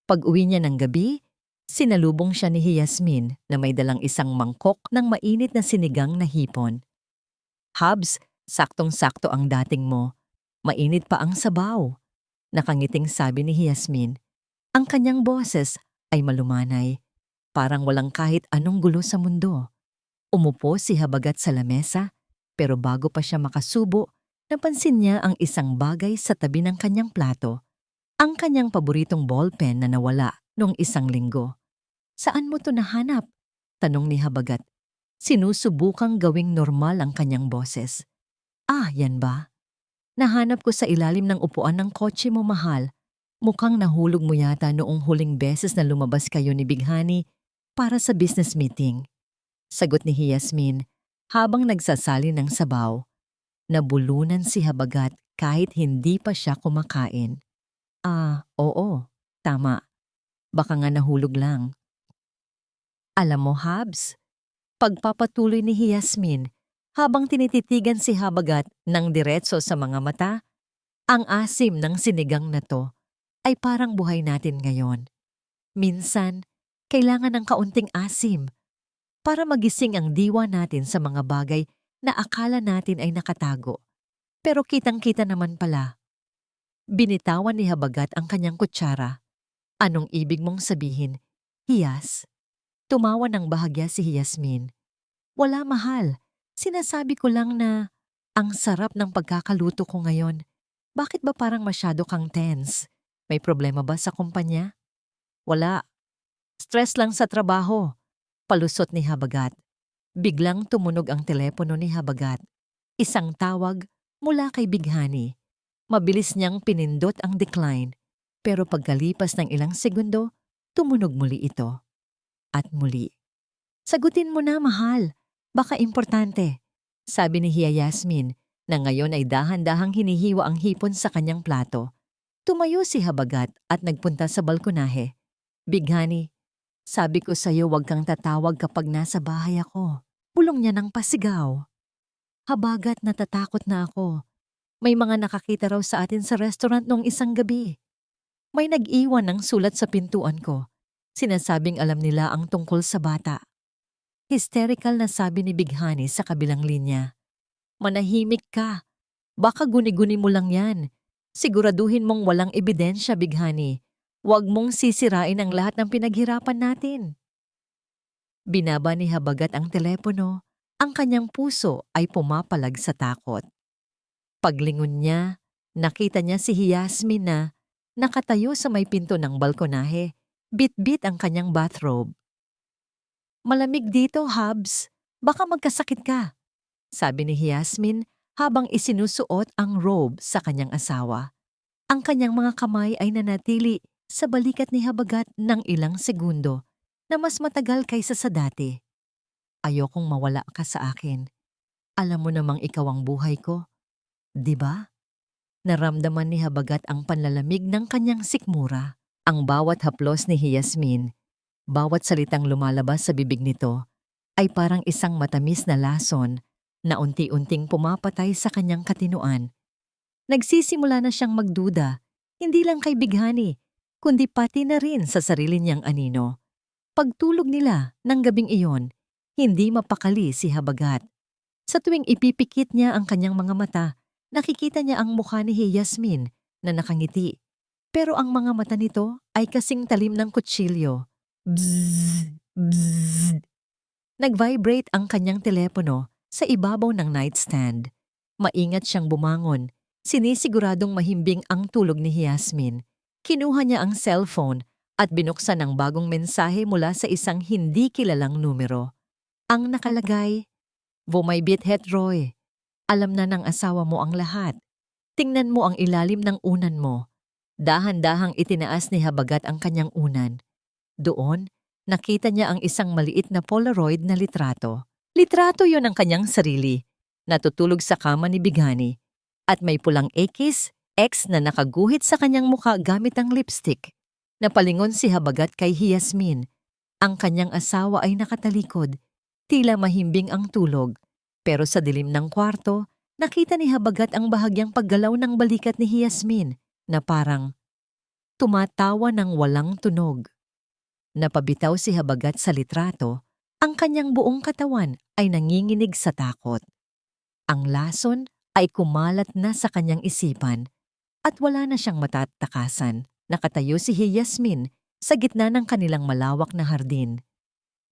Pag-uwi niya ng gabi, sinalubong siya ni Yasmin na may dalang isang mangkok ng mainit na sinigang na hipon. Habs, saktong-sakto ang dating mo. Mainit pa ang sabaw. Nakangiting sabi ni Yasmin. Ang kanyang boses ay malumanay. Parang walang kahit anong gulo sa mundo. Umupo si Habagat sa lamesa, pero bago pa siya makasubo, napansin niya ang isang bagay sa tabi ng kanyang plato. Ang kanyang paboritong ballpen na nawala noong isang linggo. Saan mo to nahanap? Tanong ni Habagat. Sinusubukang gawing normal ang kanyang boses. Ah, yan ba? Nahanap ko sa ilalim ng upuan ng kotse mo, mahal. Mukhang nahulog mo yata noong huling beses na lumabas kayo ni Bighani para sa business meeting. Sagot ni Yasmin habang nagsasali ng sabaw. Nabulunan si Habagat kahit hindi pa siya kumakain. Ah, oo, tama. Baka nga nahulog lang. Alam mo, Habs, pagpapatuloy ni Yasmin habang tinititigan si Habagat ng diretso sa mga mata, ang asim ng sinigang na to ay parang buhay natin ngayon. Minsan, kailangan ng kaunting asim para magising ang diwa natin sa mga bagay na akala natin ay nakatago. Pero kitang-kita naman pala. Binitawan ni Habagat ang kanyang kutsara. Anong ibig mong sabihin? Hiyas? Tumawa ng bahagya si Yasmin. Wala, mahal. Sinasabi ko lang na ang sarap ng pagkakaluto ko ngayon. Bakit ba parang masyado kang tense? May problema ba sa kumpanya? Wala. Stress lang sa trabaho. Palusot ni Habagat. Biglang tumunog ang telepono ni Habagat. Isang tawag mula kay Bighani. Mabilis niyang pinindot ang decline. Pero pagkalipas ng ilang segundo, tumunog muli ito. At muli. Sagutin mo na, mahal. Baka importante. Sabi ni Yasmin na ngayon ay dahan-dahang hinihiwa ang hipon sa kanyang plato. Tumayo si Habagat at nagpunta sa balkonahe. Bighani, sabi ko sa'yo huwag kang tatawag kapag nasa bahay ako. Bulong niya ng pasigaw. Habagat, natatakot na ako. May mga nakakita raw sa atin sa restaurant noong isang gabi. May nag-iwan ng sulat sa pintuan ko. Sinasabing alam nila ang tungkol sa bata. Hysterical na sabi ni Bighani sa kabilang linya. Manahimik ka. Baka guni-guni mo lang yan. Siguraduhin mong walang ebidensya, Bighani. Huwag mong sisirain ang lahat ng pinaghirapan natin. Binaba ni Habagat ang telepono. Ang kanyang puso ay pumapalag sa takot. Paglingon niya, nakita niya si Yasmin na nakatayo sa may pinto ng balkonahe. Bit-bit ang kanyang bathrobe. Malamig dito, Hubs. Baka magkasakit ka, sabi ni Yasmin habang isinusuot ang robe sa kanyang asawa. Ang kanyang mga kamay ay nanatili sa balikat ni Habagat ng ilang segundo na mas matagal kaysa sa dati. Ayokong mawala ka sa akin. Alam mo namang ikaw ang buhay ko, di ba? Naramdaman ni Habagat ang panlalamig ng kanyang sikmura. Ang bawat haplos ni Yasmin, bawat salitang lumalabas sa bibig nito, ay parang isang matamis na lason na unti-unting pumapatay sa kanyang katinuan. Nagsisimula na siyang magduda, hindi lang kay Bighani, kundi pati na rin sa sarili niyang anino. Pagtulog nila ng gabing iyon, hindi mapakali si Habagat. Sa tuwing ipipikit niya ang kanyang mga mata, nakikita niya ang mukha ni Yasmin na nakangiti. Pero ang mga mata nito ay kasing talim ng kutsilyo. Bzzz, bzzz. Nag-vibrate ang kanyang telepono sa ibabaw ng nightstand. Maingat siyang bumangon. Sinisiguradong mahimbing ang tulog ni Yasmin. Kinuha niya ang cellphone at binuksan ang bagong mensahe mula sa isang hindi kilalang numero. Ang nakalagay, "Vomaybit het Roy. Alam na ng asawa mo ang lahat. Tingnan mo ang ilalim ng unan mo." Dahan-dahang itinaas ni Habagat ang kanyang unan. Doon, nakita niya ang isang maliit na Polaroid na litrato. Litrato yon ng kanyang sarili. Natutulog sa kama ni Bighani. At may pulang X na nakaguhit sa kanyang mukha gamit ang lipstick. Napalingon si Habagat kay Yasmin. Ang kanyang asawa ay nakatalikod. Tila mahimbing ang tulog. Pero sa dilim ng kwarto, nakita ni Habagat ang bahagyang paggalaw ng balikat ni Yasmin na parang tumatawa ng walang tunog. Napabitaw si Habagat sa litrato, ang kanyang buong katawan ay nanginginig sa takot. Ang lason ay kumalat na sa kanyang isipan at wala na siyang matatakasan. Nakatayo si Yasmin sa gitna ng kanilang malawak na hardin.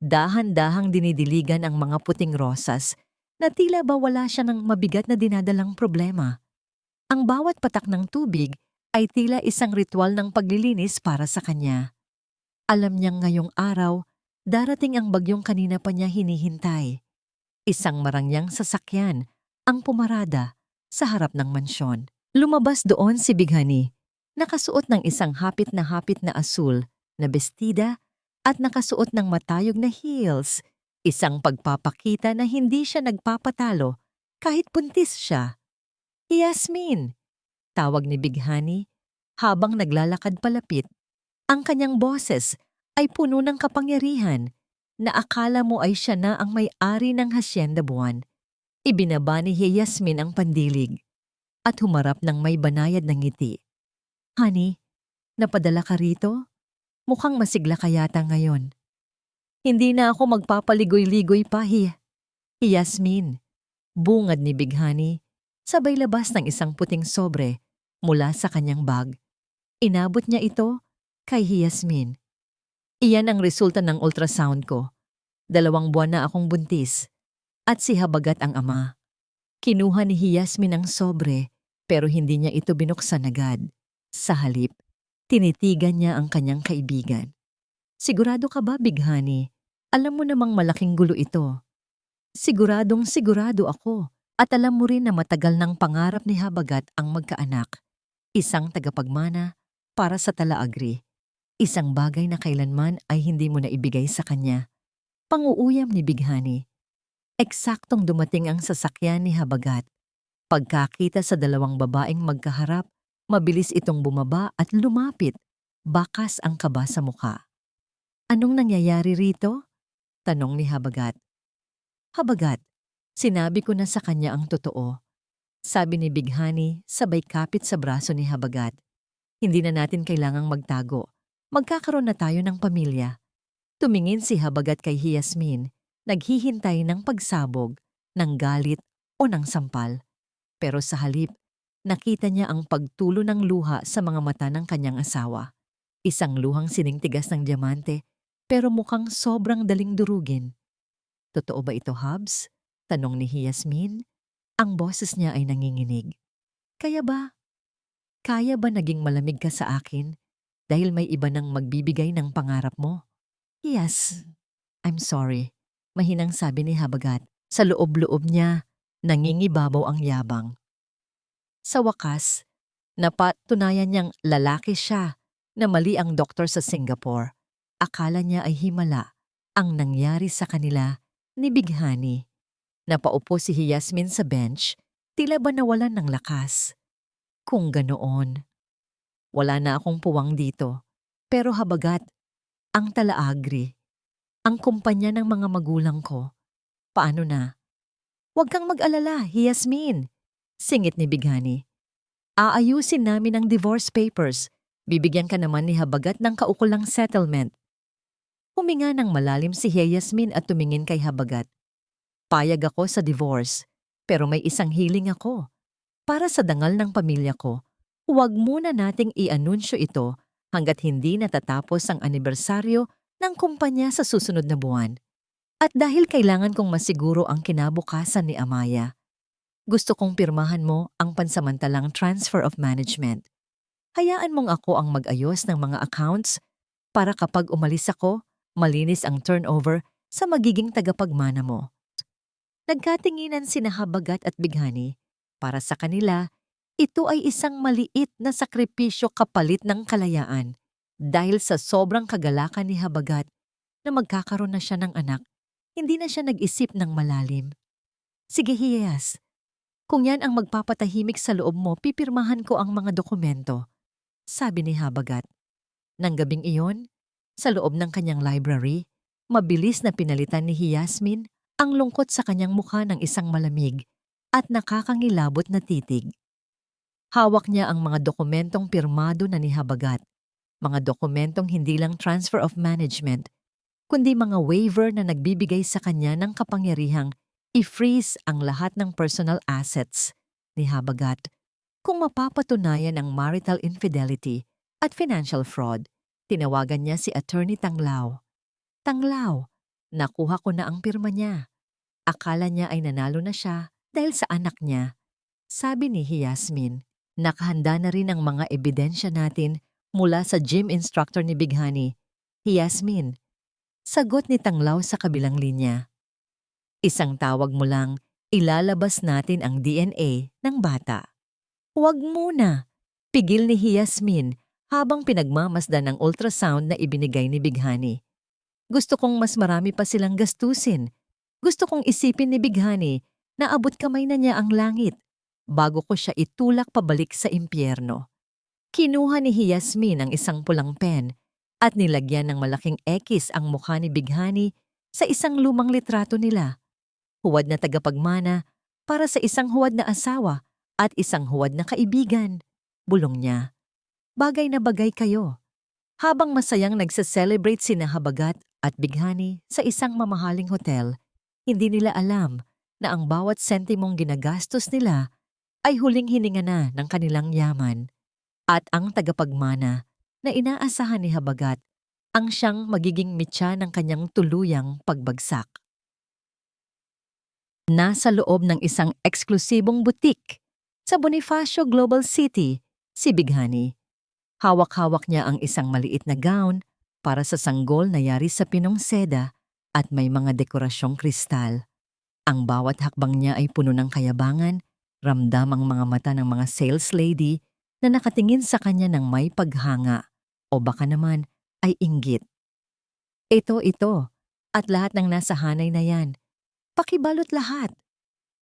Dahan-dahang dinidiligan ang mga puting rosas na tila ba wala siya ng mabigat na dinadalang problema. Ang bawat patak ng tubig ay tila isang ritual ng paglilinis para sa kanya. Alam niyang ngayong araw, darating ang bagyong kanina pa niya hinihintay. Isang marangyang sasakyan ang pumarada sa harap ng mansyon. Lumabas doon si Bighani, nakasuot ng isang hapit na asul na bestida at nakasuot ng matayog na heels, isang pagpapakita na hindi siya nagpapatalo kahit buntis siya. "Yasmin!" tawag ni Bighani habang naglalakad palapit. Ang kanyang boses ay puno ng kapangyarihan na akala mo ay siya na ang may-ari ng Hacienda Buwan. Ibinaba ni Yasmin ang pandilig at humarap ng may banayad na ngiti. "Honey, napadala ka rito? Mukhang masigla ka yata ngayon." "Hindi na ako magpapaligoy-ligoy pa, Yasmin," bungad ni Bighani, sabay labas ng isang puting sobre mula sa kanyang bag. Inabot niya ito kay Yasmin. "Iyan ang resulta ng ultrasound ko. 2 buwan na akong buntis at si Habagat ang ama." Kinuha ni Yasmin ang sobre pero hindi niya ito binuksan agad. Sa halip, tinitigan niya ang kanyang kaibigan. "Sigurado ka ba, Bighani? Alam mo namang malaking gulo ito." "Siguradong sigurado ako at alam mo rin na matagal ng pangarap ni Habagat ang magkaanak. Isang tagapagmana para sa Talaagri. Isang bagay na kailanman ay hindi mo na ibigay sa kanya." Panguuyam ni Bighani. Eksaktong dumating ang sasakyan ni Habagat. Pagkakita sa 2 babaeng magkaharap, mabilis itong bumaba at lumapit, bakas ang kaba sa mukha. "Anong nangyayari rito?" tanong ni Habagat. "Habagat, sinabi ko na sa kanya ang totoo," sabi ni Bighani sabay kapit sa braso ni Habagat. "Hindi na natin kailangang magtago. Magkakaroon na tayo ng pamilya." Tumingin si Habagat kay Yasmin, naghihintay ng pagsabog, ng galit o ng sampal. Pero sa halip, nakita niya ang pagtulo ng luha sa mga mata ng kanyang asawa. Isang luhang siningtigas ng diamante, pero mukhang sobrang daling durugin. "Totoo ba ito, Hubs?" tanong ni Yasmin. Ang boses niya ay nanginginig. Kaya ba naging malamig ka sa akin dahil may iba nang magbibigay ng pangarap mo?" "Yes, I'm sorry. Mahinang sabi ni Habagat. Sa loob-loob niya, nangingibabaw ang yabang. Sa wakas, napatunayan niyang lalaki siya na mali ang doktor sa Singapore. Akala niya ay himala ang nangyari sa kanila ni Bighani. Napaupo si Yasmin sa bench, tila ba nawalan ng lakas. Kung ganoon, wala na akong puwang dito. Pero Habagat, ang Talaagri, ang kumpanya ng mga magulang ko, paano na? Huwag kang mag-alala, Yasmin, singit ni Bighani. Aayusin namin ang divorce papers. Bibigyan ka naman ni Habagat ng kaukulang settlement. Huminga ng malalim si Yasmin at tumingin kay Habagat. Payag ako sa divorce, pero may isang hiling ako. Para sa dangal ng pamilya ko, huwag muna nating i-anunsyo ito hanggat hindi natatapos ang anibersaryo ng kumpanya sa susunod na buwan. At dahil kailangan kong masiguro ang kinabukasan ni Amaya, gusto kong pirmahan mo ang pansamantalang transfer of management. Hayaan mong ako ang mag-ayos ng mga accounts para kapag umalis ako, malinis ang turnover sa magiging tagapagmana mo. Nagkatinginan sina Habagat at Bighani. Para sa kanila, ito ay isang maliit na sakripisyo kapalit ng kalayaan. Dahil sa sobrang kagalakan ni Habagat na magkakaroon na siya ng anak, hindi na siya nag-isip ng malalim. Sige, Hiyas. Kung yan ang magpapatahimik sa loob mo, pipirmahan ko ang mga dokumento, sabi ni Habagat. Nang gabing iyon, sa loob ng kanyang library, mabilis na pinalitan ni Yasmin ang lungkot sa kanyang mukha ng isang malamig at nakakangilabot na titig. Hawak niya ang mga dokumentong pirmado na ni Habagat, mga dokumentong hindi lang transfer of management, kundi mga waiver na nagbibigay sa kanya ng kapangyarihang i-freeze ang lahat ng personal assets ni Habagat kung mapapatunayan ang marital infidelity at financial fraud. Tinawagan niya si Attorney Tanglao. Tanglao, nakuha ko na ang pirma niya. Akala niya ay nanalo na siya dahil sa anak niya. Sabi ni Yasmin, nakahanda na rin ang mga ebidensya natin mula sa gym instructor ni Bighani. Yasmin, sagot ni Tanglao sa kabilang linya. Isang tawag mo lang, ilalabas natin ang DNA ng bata. Huwag muna, pigil ni Yasmin habang pinagmamasdan ng ultrasound na ibinigay ni Bighani. Gusto kong mas marami pa silang gastusin. Gusto kong isipin ni Bighani na abot kamay na niya ang langit bago ko siya itulak pabalik sa impyerno. Kinuha ni Yasmin ang isang pulang pen at nilagyan ng malaking X ang mukha ni Bighani sa isang lumang litrato nila. Huwad na tagapagmana para sa isang huwad na asawa at isang huwad na kaibigan. Bulong niya. Bagay na bagay kayo. Habang masayang nagse-celebrate sina Habagat at Bighani sa isang mamahaling hotel, hindi nila alam na ang bawat sentimong ginagastos nila ay huling hininga na ng kanilang yaman. At ang tagapagmana na inaasahan ni Habagat ang siyang magiging mitya ng kanyang tuluyang pagbagsak. Nasa loob ng isang eksklusibong butik sa Bonifacio Global City, si Bighani. Hawak-hawak niya ang isang maliit na gown para sa sanggol na yari sa pinong seda at may mga dekorasyong kristal. Ang bawat hakbang niya ay puno ng kayabangan, ramdam ang mga mata ng mga sales lady na nakatingin sa kanya ng may paghanga o baka naman ay inggit. Ito, at lahat ng nasa hanay na yan. Pakibalot lahat,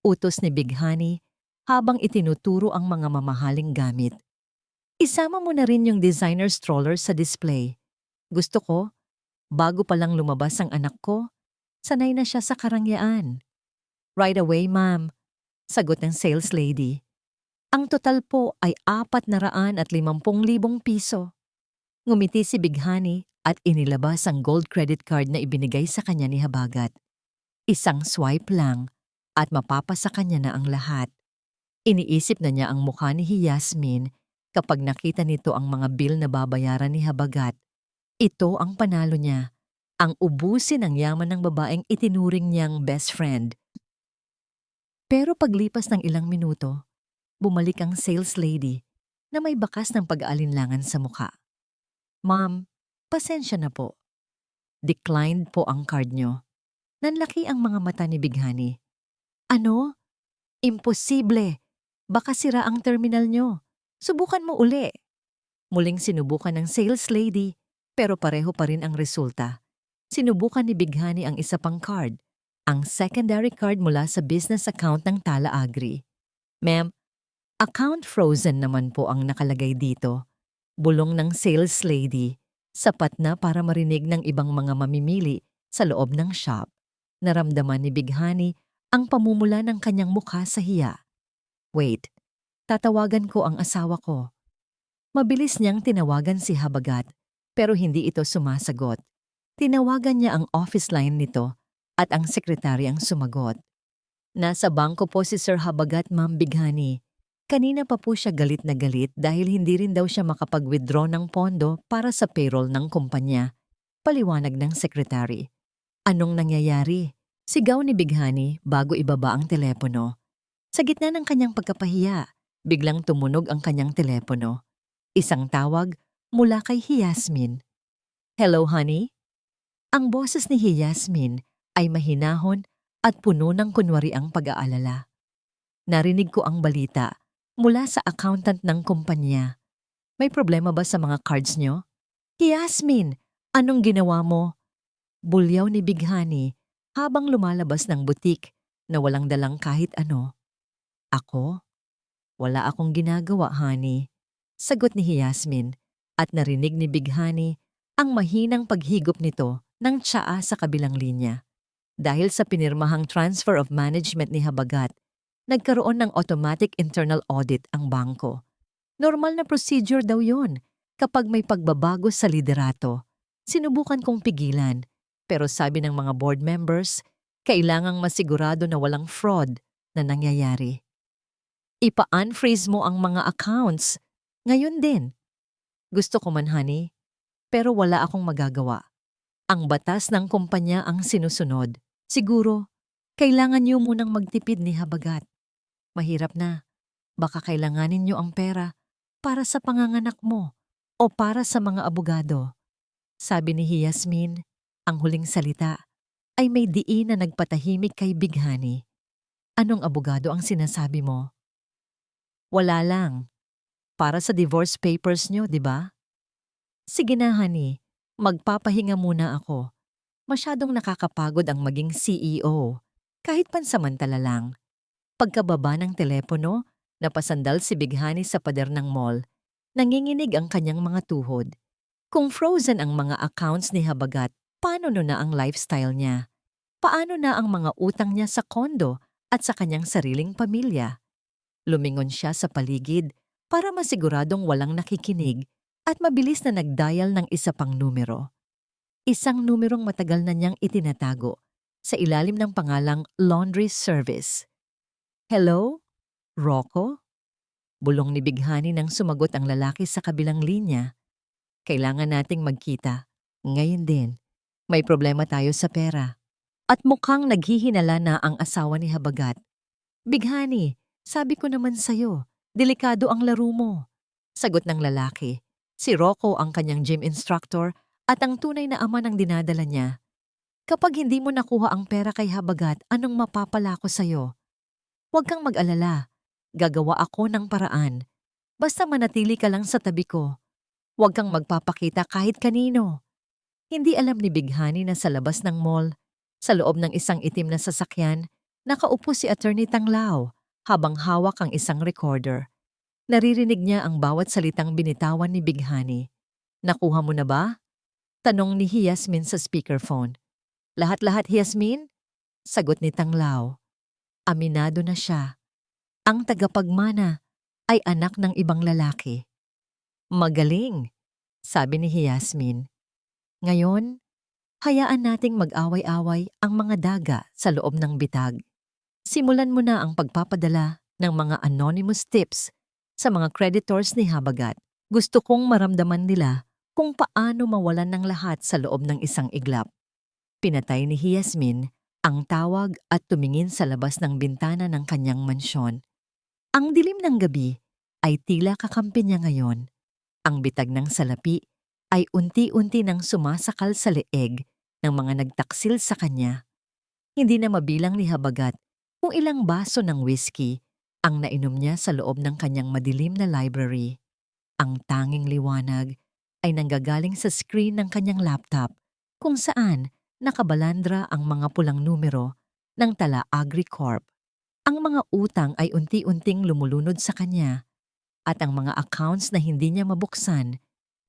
utos ni Bighani habang itinuturo ang mga mamahaling gamit. Isama mo na rin yung designer stroller sa display. Gusto ko, bago pa lang lumabas ang anak ko, sanay na siya sa karangyaan. Right away, ma'am, sagot ng sales lady. Ang total po ay 450,000 piso. Ngumiti si Bighani at inilabas ang gold credit card na ibinigay sa kanya ni Habagat. Isang swipe lang at mapapasa kanya na ang lahat. Iniisip na niya ang mukha ni Yasmin kapag nakita nito ang mga bill na babayaran ni Habagat. Ito ang panalo niya, ang ubusin ng yaman ng babaeng itinuring niyang best friend. Pero paglipas ng ilang minuto, bumalik ang sales lady na may bakas ng pag-aalinlangan sa mukha. Ma'am, pasensya na po. Declined po ang card nyo. Nanlaki ang mga mata ni Bighani. Ano? Imposible. Baka sira ang terminal nyo. Subukan mo uli. Muling sinubukan ng sales lady, pero pareho pa rin ang resulta. Sinubukan ni Bighani ang isa pang card, ang secondary card mula sa business account ng Tala Agri. Ma'am, account frozen naman po ang nakalagay dito. Bulong ng sales lady, sapat na para marinig ng ibang mga mamimili sa loob ng shop. Naramdaman ni Bighani ang pamumula ng kanyang mukha sa hiya. Wait, tatawagan ko ang asawa ko. Mabilis niyang tinawagan si Habagat, pero hindi ito sumasagot. Tinawagan niya ang office line nito at ang sekretary ang sumagot. Nasa bangko po si Sir Habagat, Ma'am Bighani. Kanina pa po siya galit na galit dahil hindi rin daw siya makapag-withdraw ng pondo para sa payroll ng kumpanya. Paliwanag ng sekretary. Anong nangyayari? Sigaw ni Bighani bago ibaba ang telepono. Sa gitna ng kanyang pagkapahiya, biglang tumunog ang kanyang telepono. Isang tawag mula kay Yasmin. Hello, honey? Ang boses ni Yasmin ay mahinahon at puno ng kunwari ang pag-aalala. Narinig ko ang balita mula sa accountant ng kumpanya. May problema ba sa mga cards nyo? Yasmin, anong ginawa mo? Bulyaw ni Bighani habang lumalabas ng butik na walang dalang kahit ano. Ako? Wala akong ginagawa, honey. Sagot ni Yasmin at narinig ni Bighani ang mahinang paghigop nito ng tsaa sa kabilang linya. Dahil sa pinirmahang transfer of management ni Habagat, nagkaroon ng automatic internal audit ang bangko. Normal na procedure daw yon kapag may pagbabago sa liderato. Sinubukan kong pigilan, pero sabi ng mga board members, kailangang masigurado na walang fraud na nangyayari. Ipa-unfreeze mo ang mga accounts. Ngayon din. Gusto ko man, honey, pero wala akong magagawa. Ang batas ng kumpanya ang sinusunod. Siguro, kailangan niyo munang magtipid ni Habagat. Mahirap na. Baka kailanganin niyo ang pera para sa panganganak mo o para sa mga abogado. Sabi ni Yasmin, ang huling salita ay may diin na nagpatahimik kay Bighani. Anong abogado ang sinasabi mo? Wala lang. Para sa divorce papers nyo, di ba? Sige na, honey. Magpapahinga muna ako. Masyadong nakakapagod ang maging CEO. Kahit pansamantala lang. Pagkababa ng telepono, napasandal si Bighani sa pader ng mall. Nanginginig ang kanyang mga tuhod. Kung frozen ang mga accounts ni Habagat, paano na ang lifestyle niya? Paano na ang mga utang niya sa kondo at sa kanyang sariling pamilya? Lumingon siya sa paligid para masiguradong walang nakikinig at mabilis na nag-dial ng isa pang numero. Isang numerong matagal na niyang itinatago sa ilalim ng pangalang laundry service. Hello? Rocco? Bulong ni Bighani nang sumagot ang lalaki sa kabilang linya. Kailangan nating magkita. Ngayon din. May problema tayo sa pera. At mukhang naghihinala na ang asawa ni Habagat. Bighani, sabi ko naman sa'yo, delikado ang laro mo. Sagot ng lalaki. Si Rocco ang kanyang gym instructor at ang tunay na ama ng dinadala niya. Kapag hindi mo nakuha ang pera kay Habagat, anong mapapala ko sa'yo? Huwag kang mag-alala. Gagawa ako ng paraan. Basta manatili ka lang sa tabi ko. Huwag kang magpapakita kahit kanino. Hindi alam ni Bighani na sa labas ng mall, sa loob ng isang itim na sasakyan, nakaupo si Attorney Tanglao habang hawak ang isang recorder. Naririnig niya ang bawat salitang binitawan ni Bighani. Nakuha mo na ba? Tanong ni Yasmin sa speakerphone. Lahat-lahat, Yasmin? Sagot ni Tanglao. Aminado na siya. Ang tagapagmana ay anak ng ibang lalaki. Magaling, sabi ni Yasmin. Ngayon, hayaan nating mag-away-away ang mga daga sa loob ng bitag. Simulan mo na ang pagpapadala ng mga anonymous tips sa mga creditors ni Habagat. Gusto kong maramdaman nila kung paano mawalan ng lahat sa loob ng isang iglap. Pinatay ni Yasmin ang tawag at tumingin sa labas ng bintana ng kanyang mansyon. Ang dilim ng gabi ay tila kakampi niya ngayon. Ang bitag ng salapi ay unti-unti nang sumasakal sa leeg ng mga nagtaksil sa kanya. Hindi na mabilang ni Habagat kung ilang baso ng whiskey ang nainom niya sa loob ng kanyang madilim na library. Ang tanging liwanag ay nanggagaling sa screen ng kanyang laptop kung saan nakabalandra ang mga pulang numero ng Tala AgriCorp. Ang mga utang ay unti-unting lumulunod sa kanya at ang mga accounts na hindi niya mabuksan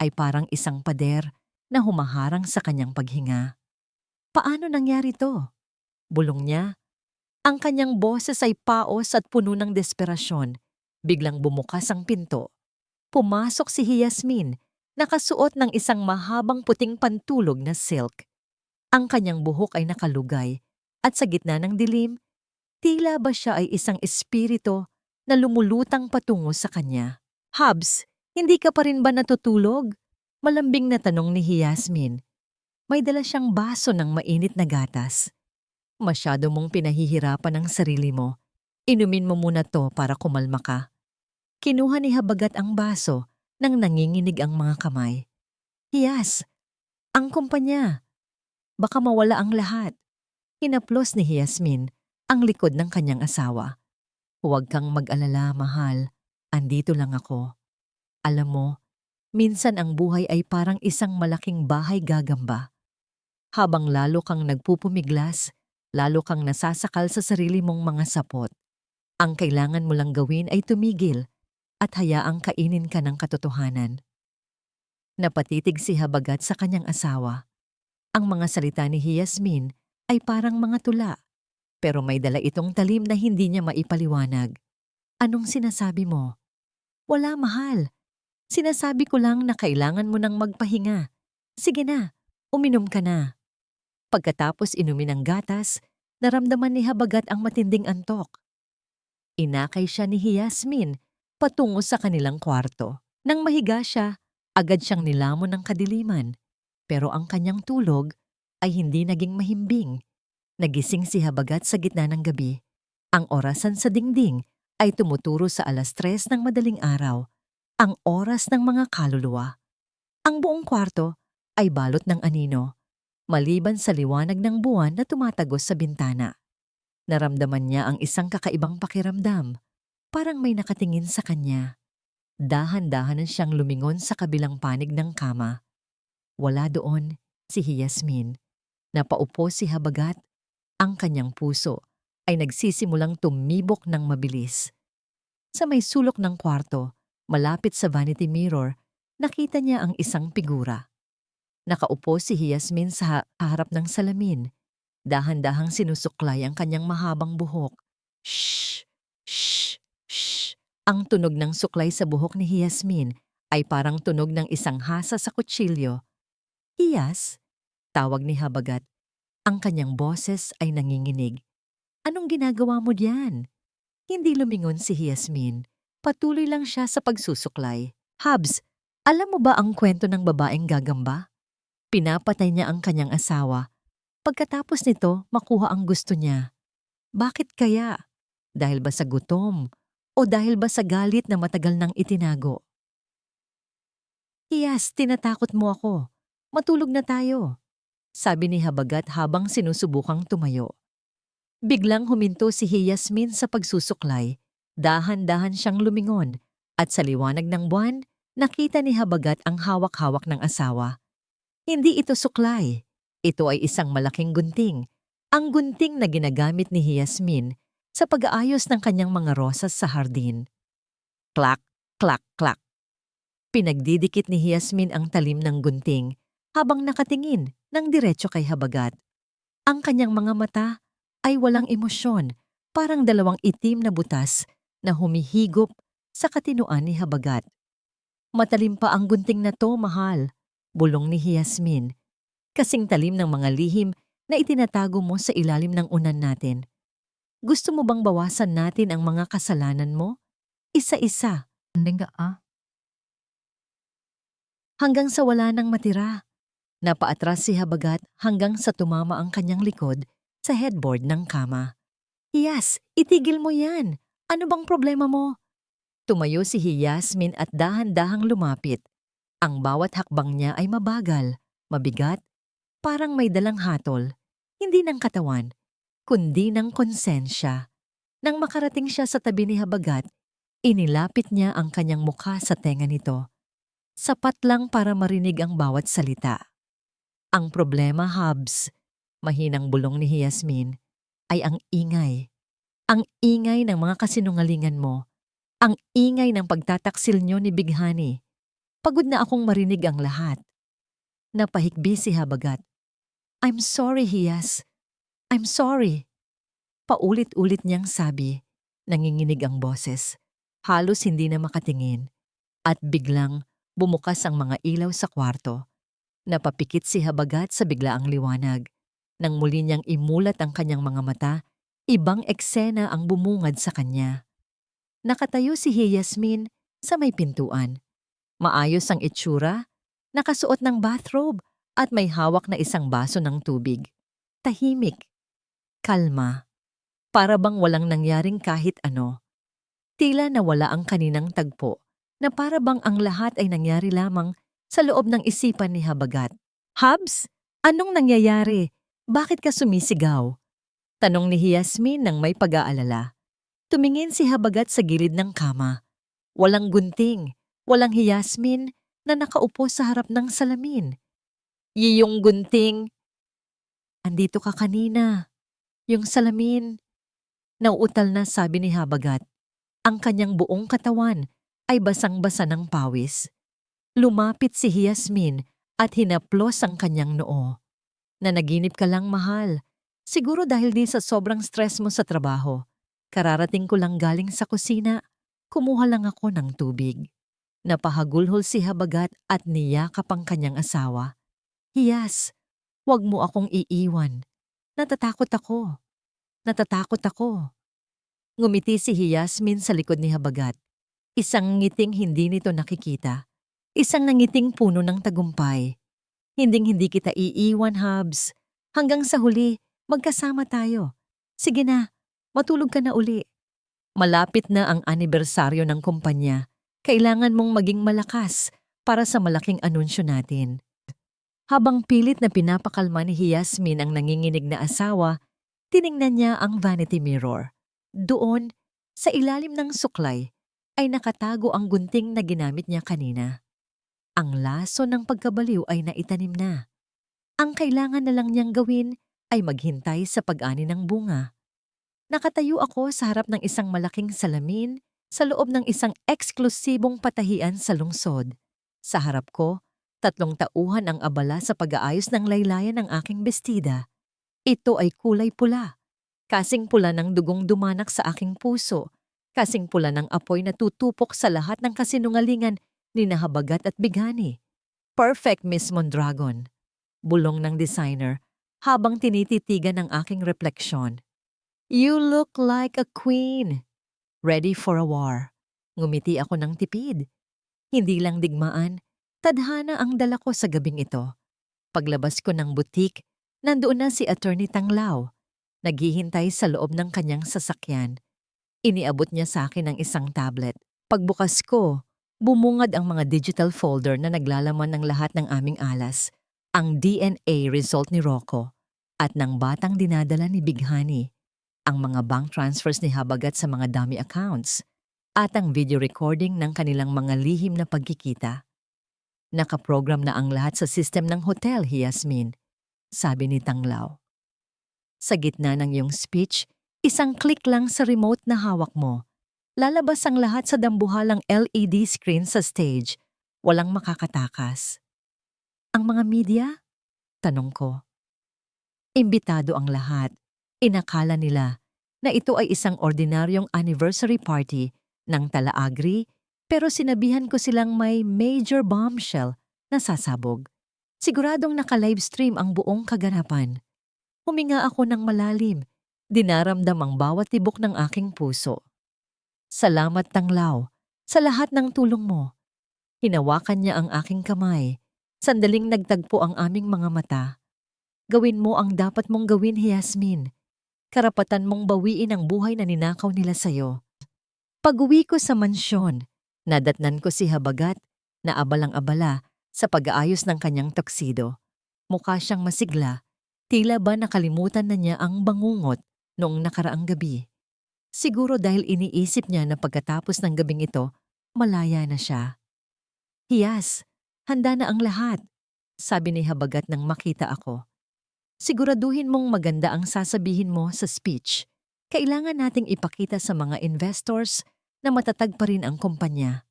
ay parang isang pader na humaharang sa kanyang paghinga. Paano nangyari to? Bulong niya. Ang kanyang boses ay paos at puno ng desperasyon. Biglang bumukas ang pinto. Pumasok si Yasmin, nakasuot ng isang mahabang puting pantulog na silk. Ang kanyang buhok ay nakalugay at sa gitna ng dilim, tila ba siya ay isang espiritu na lumulutang patungo sa kanya. Hubs, hindi ka pa rin ba natutulog? Malambing na tanong ni Yasmin. May dala siyang baso ng mainit na gatas. Masyado mong pinahihirapan ang sarili mo. Inumin mo muna to para kumalma ka. Kinuha ni Habagat ang baso nang nanginginig ang mga kamay. Hiyas, ang kumpanya. Baka mawala ang lahat. Hinaplos ni Yasmin ang likod ng kanyang asawa. Huwag kang mag-alala, mahal. Andito lang ako. Alam mo, minsan ang buhay ay parang isang malaking bahay gagamba. Habang lalo kang nagpupumiglas, lalo kang nasasakal sa sarili mong mga sapot. Ang kailangan mo lang gawin ay tumigil at hayaang kainin ka ng katotohanan. Napatitig si Habagat sa kanyang asawa. Ang mga salita ni Yasmin ay parang mga tula, pero may dala itong talim na hindi niya maipaliwanag. Anong sinasabi mo? Wala, mahal. Sinasabi ko lang na kailangan mo nang magpahinga. Sige na, uminom ka na. Pagkatapos inumin ang gatas, naramdaman ni Habagat ang matinding antok. Inakay siya ni Yasmin patungo sa kanilang kwarto. Nang mahiga siya, agad siyang nilamon ng kadiliman. Pero ang kanyang tulog ay hindi naging mahimbing. Nagising si Habagat sa gitna ng gabi. Ang orasan sa dingding ay tumuturo sa 3:00 ng madaling araw, ang oras ng mga kaluluwa. Ang buong kwarto ay balot ng anino, maliban sa liwanag ng buwan na tumatagos sa bintana. Naramdaman niya ang isang kakaibang pakiramdam, parang may nakatingin sa kanya. Dahan-dahan siyang lumingon sa kabilang panig ng kama. Wala doon si Yasmin. Napaupo si Habagat. Ang kanyang puso ay nagsisimulang tumibok ng mabilis. Sa may sulok ng kwarto, malapit sa vanity mirror, nakita niya ang isang figura. Nakaupo si Yasmin sa harap ng salamin. Dahan-dahang sinusuklay ang kanyang mahabang buhok. Shh! Shh! Shh! Ang tunog ng suklay sa buhok ni Yasmin ay parang tunog ng isang hasa sa kutsilyo. Hiyas? Tawag ni Habagat. Ang kanyang boses ay nanginginig. Anong ginagawa mo diyan? Hindi lumingon si Yasmin. Patuloy lang siya sa pagsusuklay. Hubs, alam mo ba ang kwento ng babaeng gagamba? Pinapatay niya ang kanyang asawa. Pagkatapos nito, makuha ang gusto niya. Bakit kaya? Dahil ba sa gutom? O dahil ba sa galit na matagal nang itinago? Hiyas, tinatakot mo ako. Matulog na tayo. Sabi ni Habagat habang sinusubukang tumayo. Biglang huminto si Yasmin sa pagsusuklay. Dahan-dahan siyang lumingon at sa liwanag ng buwan, nakita ni Habagat ang hawak-hawak ng asawa. Hindi ito suklay. Ito ay isang malaking gunting. Ang gunting na ginagamit ni Yasmin sa pag-aayos ng kanyang mga rosas sa hardin. Klak, klak, klak. Pinagdidikit ni Yasmin ang talim ng gunting habang nakatingin ng diretso kay Habagat. Ang kanyang mga mata ay walang emosyon, parang dalawang itim na butas na humihigop sa katinoan ni Habagat. Matalim pa ang gunting na to, mahal, bulong ni Yasmin. Kasing talim ng mga lihim na itinatago mo sa ilalim ng unan natin. Gusto mo bang bawasan natin ang mga kasalanan mo? Isa-isa. Hanggang sa wala nang matira. Napaatras si Habagat hanggang sa tumama ang kanyang likod sa headboard ng kama. Hiyas, itigil mo yan. Ano bang problema mo? Tumayo si Yasmin at dahan-dahang lumapit. Ang bawat hakbang niya ay mabagal, mabigat, Parang may dalang hatol, hindi ng katawan, kundi ng konsensya. Nang makarating siya sa tabi ni Habagat, inilapit niya ang kanyang mukha sa tenga nito. Sapat lang para marinig ang bawat salita. Ang problema, Hubs, mahinang bulong ni Yasmin, ay ang ingay. Ang ingay ng mga kasinungalingan mo. Ang ingay ng pagtataksil nyo ni Bighani. Pagod na akong marinig ang lahat. Napahikbi si Habagat. I'm sorry, Hiyas. I'm sorry. Paulit-ulit niyang sabi, nanginginig ang boses. Halos hindi na makatingin. At biglang bumukas ang mga ilaw sa kwarto. Napapikit si Habagat sa biglaang liwanag. Nang muli niyang imulat ang kanyang mga mata, ibang eksena ang bumungad sa kanya. Nakatayo si Yasmin sa may pintuan. Maayos ang itsura, nakasuot ng bathrobe at may hawak na isang baso ng tubig. Tahimik, kalma, para bang walang nangyaring kahit ano. Tila nawala ang kaninang tagpo na para bang ang lahat ay nangyari lamang sa loob ng isipan ni Habagat. Habs, anong nangyayari? Bakit ka sumisigaw? Tanong ni Yasmin nang may pag-aalala. Tumingin si Habagat sa gilid ng kama. Walang gunting, walang Yasmin na nakaupo sa harap ng salamin. Yiyong gunting. Andito ka kanina. Yung salamin. Nauutal na sabi ni Habagat. Ang kanyang buong katawan ay basang-basa ng pawis. Lumapit si Yasmin at hinaplos ang kanyang noo. Nanaginip ka lang, mahal. Siguro dahil din sa sobrang stress mo sa trabaho. Kararating ko lang galing sa kusina. Kumuha lang ako ng tubig. Napahagulhol si Habagat at niyakap ang kanyang asawa. Hiyas, wag mo akong iiwan. Natatakot ako. Natatakot ako. Ngumiti si Yasmin sa likod ni Habagat. Isang ngiting hindi nito nakikita. Isang nangiting puno ng tagumpay. Hinding-hindi kita iiwan, Habs. Hanggang sa huli, magkasama tayo. Sige na, matulog ka na uli. Malapit na ang anibersaryo ng kumpanya. Kailangan mong maging malakas para sa malaking anunsyo natin. Habang pilit na pinapakalma ni Yasmin ang nanginginig na asawa, tiningnan niya ang vanity mirror. Doon, sa ilalim ng suklay, ay nakatago ang gunting na ginamit niya kanina. Ang laso ng pagkabaliw ay naitanim na. Ang kailangan na lang niyang gawin ay maghintay sa pag-ani ng bunga. Nakatayo ako sa harap ng isang malaking salamin sa loob ng isang eksklusibong patahian sa lungsod. Sa harap ko, 3 tauhan ang abala sa pag-aayos ng laylayan ng aking bestida. Ito ay kulay pula. Kasing pula ng dugong dumanak sa aking puso. Kasing pula ng apoy na tutupok sa lahat ng kasinungalingan ni Habagat at Bighani. Perfect, Miss Mondragon. Bulong ng designer habang tinititigan ang aking refleksyon. You look like a queen. Ready for a war. Ngumiti ako ng tipid. Hindi lang digmaan, tadhana ang dala ko sa gabing ito. Paglabas ko ng butik, nandoon na si Attorney Tanglao. Naghihintay sa loob ng kanyang sasakyan. Iniabot niya sa akin ang isang tablet. Pagbukas ko, bumungad ang mga digital folder na naglalaman ng lahat ng aming alas. Ang DNA result ni Rocco at ng batang dinadala ni Bighani. Ang mga bank transfers ni Habagat sa mga dummy accounts at ang video recording ng kanilang mga lihim na pagkikita. Nakaprogram na ang lahat sa system ng hotel, Yasmin, sabi ni Tanglao. Sa gitna ng iyong speech, isang click lang sa remote na hawak mo. Lalabas ang lahat sa dambuhalang LED screen sa stage. Walang makakatakas. Ang mga media? Tanong ko. Imbitado ang lahat. Inakala nila na ito ay isang ordinaryong anniversary party ng Talaagri, pero sinabihan ko silang may major bombshell na sasabog. Siguradong naka-livestream ang buong kaganapan. Huminga ako ng malalim. Dinaramdam ang bawat tibok ng aking puso. Salamat, Tanglao, sa lahat ng tulong mo. Hinawakan niya ang aking kamay. Sandaling nagtagpo ang aming mga mata. Gawin mo ang dapat mong gawin, Yasmin. Karapatan mong bawiin ang buhay na ninakaw nila sa'yo. Pag-uwi ko sa mansyon, nadatnan ko si Habagat na abalang-abala sa pag-aayos ng kanyang tuxedo. Mukha siyang masigla, tila ba nakalimutan na niya ang bangungot noong nakaraang gabi. Siguro dahil iniisip niya na pagkatapos ng gabing ito, malaya na siya. Hiyas, handa na ang lahat, sabi ni Habagat nang makita ako. Siguraduhin mong maganda ang sasabihin mo sa speech. Kailangan nating ipakita sa mga investors na matatag pa rin ang kumpanya.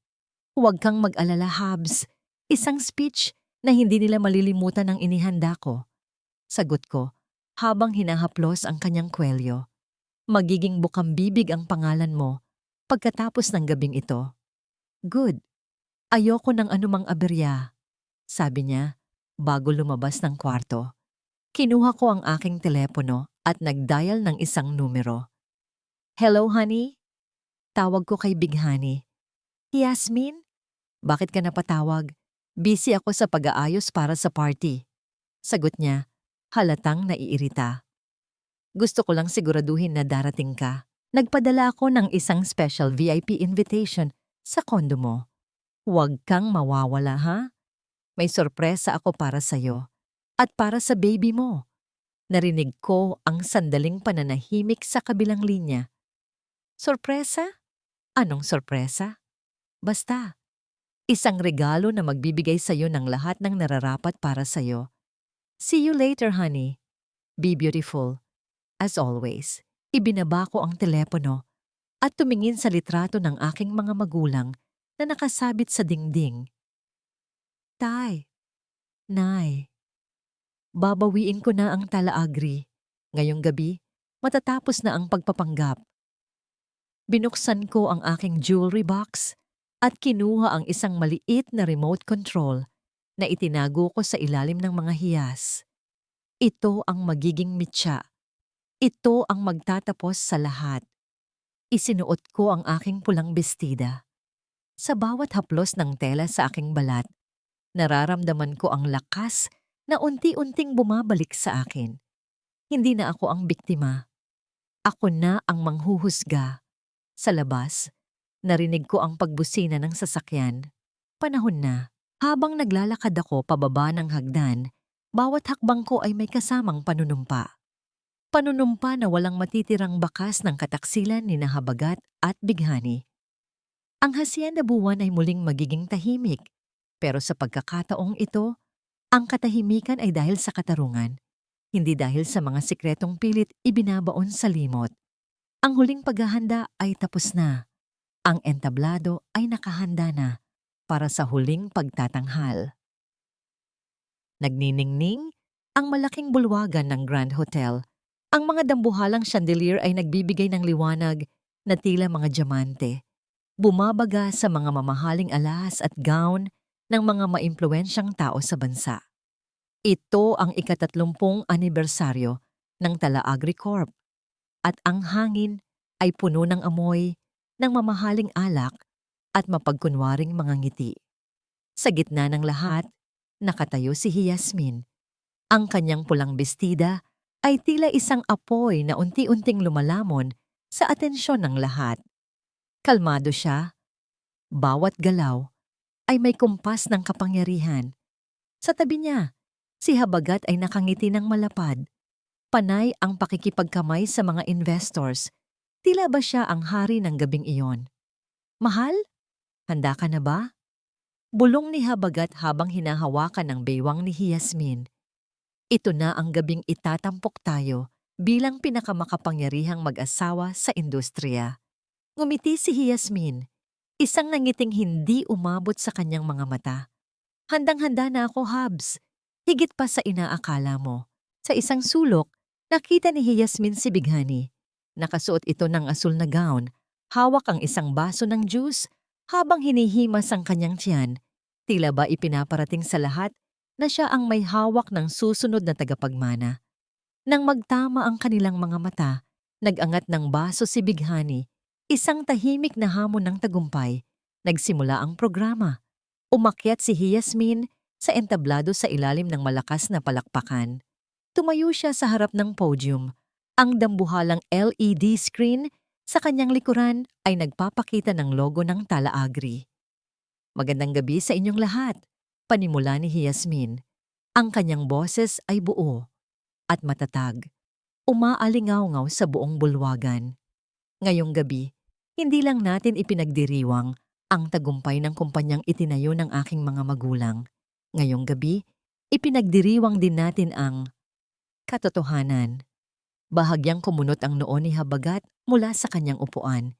Huwag kang mag-alala, Habs. Isang speech na hindi nila malilimutan ang inihanda ko. Sagot ko, habang hinahaplos ang kanyang kwelyo. Magiging bukambibig ang pangalan mo pagkatapos ng gabing ito. Good. Ayoko ng anumang aberya, sabi niya bago lumabas ng kwarto. Kinuha ko ang aking telepono at nag-dial ng isang numero. Hello, honey? Tawag ko kay Big Honey. Yasmin? Bakit ka napatawag? Busy ako sa pag-aayos para sa party. Sagot niya, halatang naiirita. Gusto ko lang siguraduhin na darating ka. Nagpadala ako ng isang special VIP invitation sa kondo mo. Huwag kang mawawala, ha? May sorpresa ako para sa'yo. At para sa baby mo. Narinig ko ang sandaling pananahimik sa kabilang linya. Sorpresa? Anong sorpresa? Basta, isang regalo na magbibigay sa'yo ng lahat ng nararapat para sa'yo. See you later, honey. Be beautiful. As always, ibinaba ko ang telepono at tumingin sa litrato ng aking mga magulang na nakasabit sa dingding. Tay, Nay, babawiin ko na ang Talaagri. Ngayong gabi, matatapos na ang pagpapanggap. Binuksan ko ang aking jewelry box at kinuha ang isang maliit na remote control na itinago ko sa ilalim ng mga hiyas. Ito ang magiging mitya. Ito ang magtatapos sa lahat. Isinuot ko ang aking pulang bestida. Sa bawat haplos ng tela sa aking balat, nararamdaman ko ang lakas na unti-unting bumabalik sa akin. Hindi na ako ang biktima. Ako na ang manghuhusga. Sa labas, narinig ko ang pagbusina ng sasakyan. Panahon na. Habang naglalakad ako pababa ng hagdan, bawat hakbang ko ay may kasamang panunumpa. Panunumpa na walang matitirang bakas ng kataksilan ni Habagat at Bighani. Ang hacienda buwan ay muling magiging tahimik, pero sa pagkakataong ito, ang katahimikan ay dahil sa katarungan, hindi dahil sa mga sikretong pilit ibinabaon sa limot. Ang huling paghahanda ay tapos na. Ang entablado ay nakahanda na para sa huling pagtatanghal. Nagniningning ang malaking bulwagan ng Grand Hotel. Ang mga dambuhalang chandelier ay nagbibigay ng liwanag na tila mga diamante. Bumabaga sa mga mamahaling alahas at gown ng mga maimpluwensyang tao sa bansa. Ito ang ika-30 anibersaryo ng Talaagri Corp. At ang hangin ay puno ng amoy ng mamahaling alak at mapagkunwaring mga ngiti. Sa gitna ng lahat, nakatayo si Yasmin. Ang kanyang pulang bestida ay tila isang apoy na unti-unting lumalamon sa atensyon ng lahat. Kalmado siya. Bawat galaw ay may kumpas ng kapangyarihan. Sa tabi niya, si Habagat ay nakangiti ng malapad. Panay ang pakikipagkamay sa mga investors. Tila ba siya ang hari ng gabing iyon? Mahal? Handa ka na ba? Bulong ni Habagat habang hinahawakan ang baywang ni Yasmin. Ito na ang gabing itatampok tayo bilang pinakamakapangyarihang mag-asawa sa industriya. Ngumiti si Yasmin, isang nangiting hindi umabot sa kanyang mga mata. Handang-handa na ako, Habs. Higit pa sa inaakala mo. Sa isang sulok, nakita ni Yasmin si Bighani. Nakasuot ito ng asul na gown, hawak ang isang baso ng juice habang hinihimas ang kanyang tiyan. Tila ba ipinaparating sa lahat na siya ang may hawak ng susunod na tagapagmana. Nang magtama ang kanilang mga mata, nag-angat ng baso si Bighani. Isang tahimik na hamon ng tagumpay. Nagsimula ang programa. Umakyat si Yasmin sa entablado sa ilalim ng malakas na palakpakan. Tumayo siya sa harap ng podium. Ang dambuhalang LED screen sa kanyang likuran ay nagpapakita ng logo ng Talaagri. Magandang gabi sa inyong lahat, panimula ni Yasmin. Ang kanyang boses ay buo at matatag, umaalingaw-ngaw sa buong bulwagan. Ngayong gabi, hindi lang natin ipinagdiriwang ang tagumpay ng kumpanyang itinayo ng aking mga magulang. Ngayong gabi, ipinagdiriwang din natin ang katotohanan. Bahagyang kumunot ang noo ni Habagat mula sa kanyang upuan.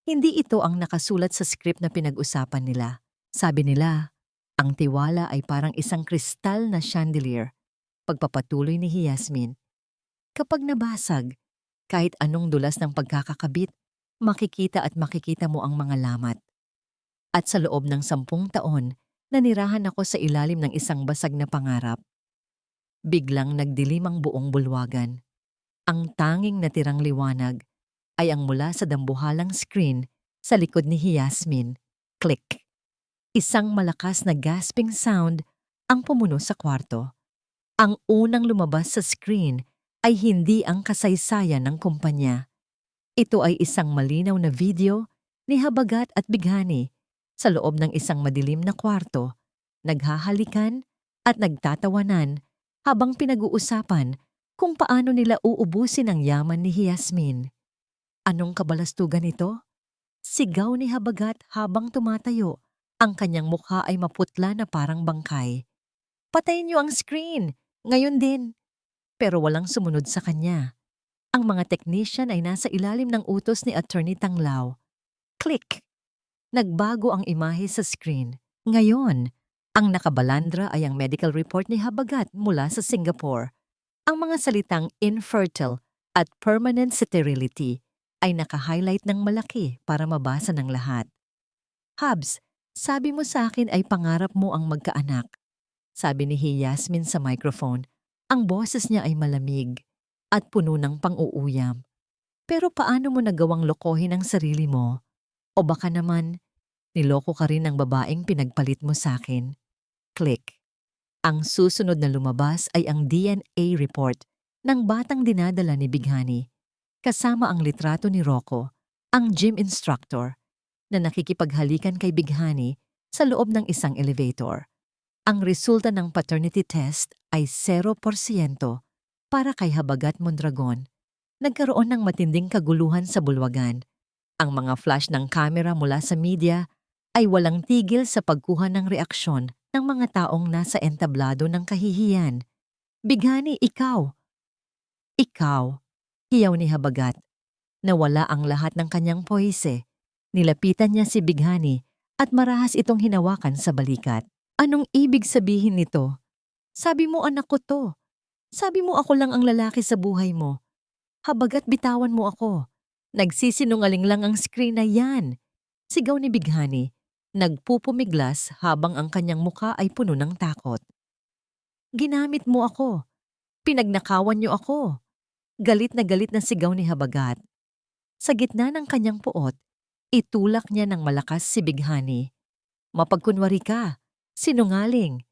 Hindi ito ang nakasulat sa script na pinag-usapan nila. Sabi nila, ang tiwala ay parang isang kristal na chandelier. Pagpapatuloy ni Yasmin, kapag nabasag, kahit anong dulas ng pagkakakabit, makikita at makikita mo ang mga lamat. At sa loob ng 10 taon, nanirahan ako sa ilalim ng isang basag na pangarap. Biglang nagdilim ang buong bulwagan. Ang tanging natirang liwanag ay ang mula sa dambuhalang screen sa likod ni Yasmin. Click! Isang malakas na gasping sound ang pumuno sa kwarto. Ang unang lumabas sa screen ay hindi ang kasaysayan ng kumpanya. Ito ay isang malinaw na video ni Habagat at Bighani sa loob ng isang madilim na kwarto, naghahalikan at nagtatawanan habang pinag-uusapan kung paano nila uubusin ang yaman ni Yasmin. Anong kabalastugan ito? Sigaw ni Habagat habang tumatayo. Ang kanyang mukha ay maputla na parang bangkay. Patayin niyo ang screen! Ngayon din! Pero walang sumunod sa kanya. Ang mga technician ay nasa ilalim ng utos ni Attorney Tanglao. Click! Nagbago ang imahe sa screen. Ngayon, ang nakabalandra ay ang medical report ni Habagat mula sa Singapore. Ang mga salitang infertile at permanent sterility ay naka-highlight ng malaki para mabasa ng lahat. Habs, sabi mo sa akin ay pangarap mo ang magkaanak. Sabi ni Yasmin sa microphone. Ang boses niya ay malamig at puno ng pang-uuyam. Pero paano mo nagawang lokohin ang sarili mo? O baka naman, niloko ka rin ng babaeng pinagpalit mo sa akin. Click. Ang susunod na lumabas ay ang DNA report ng batang dinadala ni Bighani, kasama ang litrato ni Rocco, ang gym instructor, na nakikipaghalikan kay Bighani sa loob ng isang elevator. Ang resulta ng paternity test ay 0% para kay Habagat Mondragon. Nagkaroon ng matinding kaguluhan sa bulwagan. Ang mga flash ng kamera mula sa media ay walang tigil sa pagkuha ng reaksyon ng mga taong nasa entablado ng kahihiyan. Bighani, ikaw! Ikaw! Hiyaw ni Habagat. Nawala ang lahat ng kanyang poise. Nilapitan niya si Bighani at marahas itong hinawakan sa balikat. Anong ibig sabihin nito? Sabi mo anak ko to. Sabi mo ako lang ang lalaki sa buhay mo. Habagat, bitawan mo ako. Nagsisinungaling lang ang screen na yan. Sigaw ni Bighani. Nagpupumiglas habang ang kanyang muka ay puno ng takot. Ginamit mo ako. Pinagnakawan niyo ako. Galit na sigaw ni Habagat. Sa gitna ng kanyang puot, itulak niya ng malakas si Bighani. Mapagkunwari ka. Sinungaling.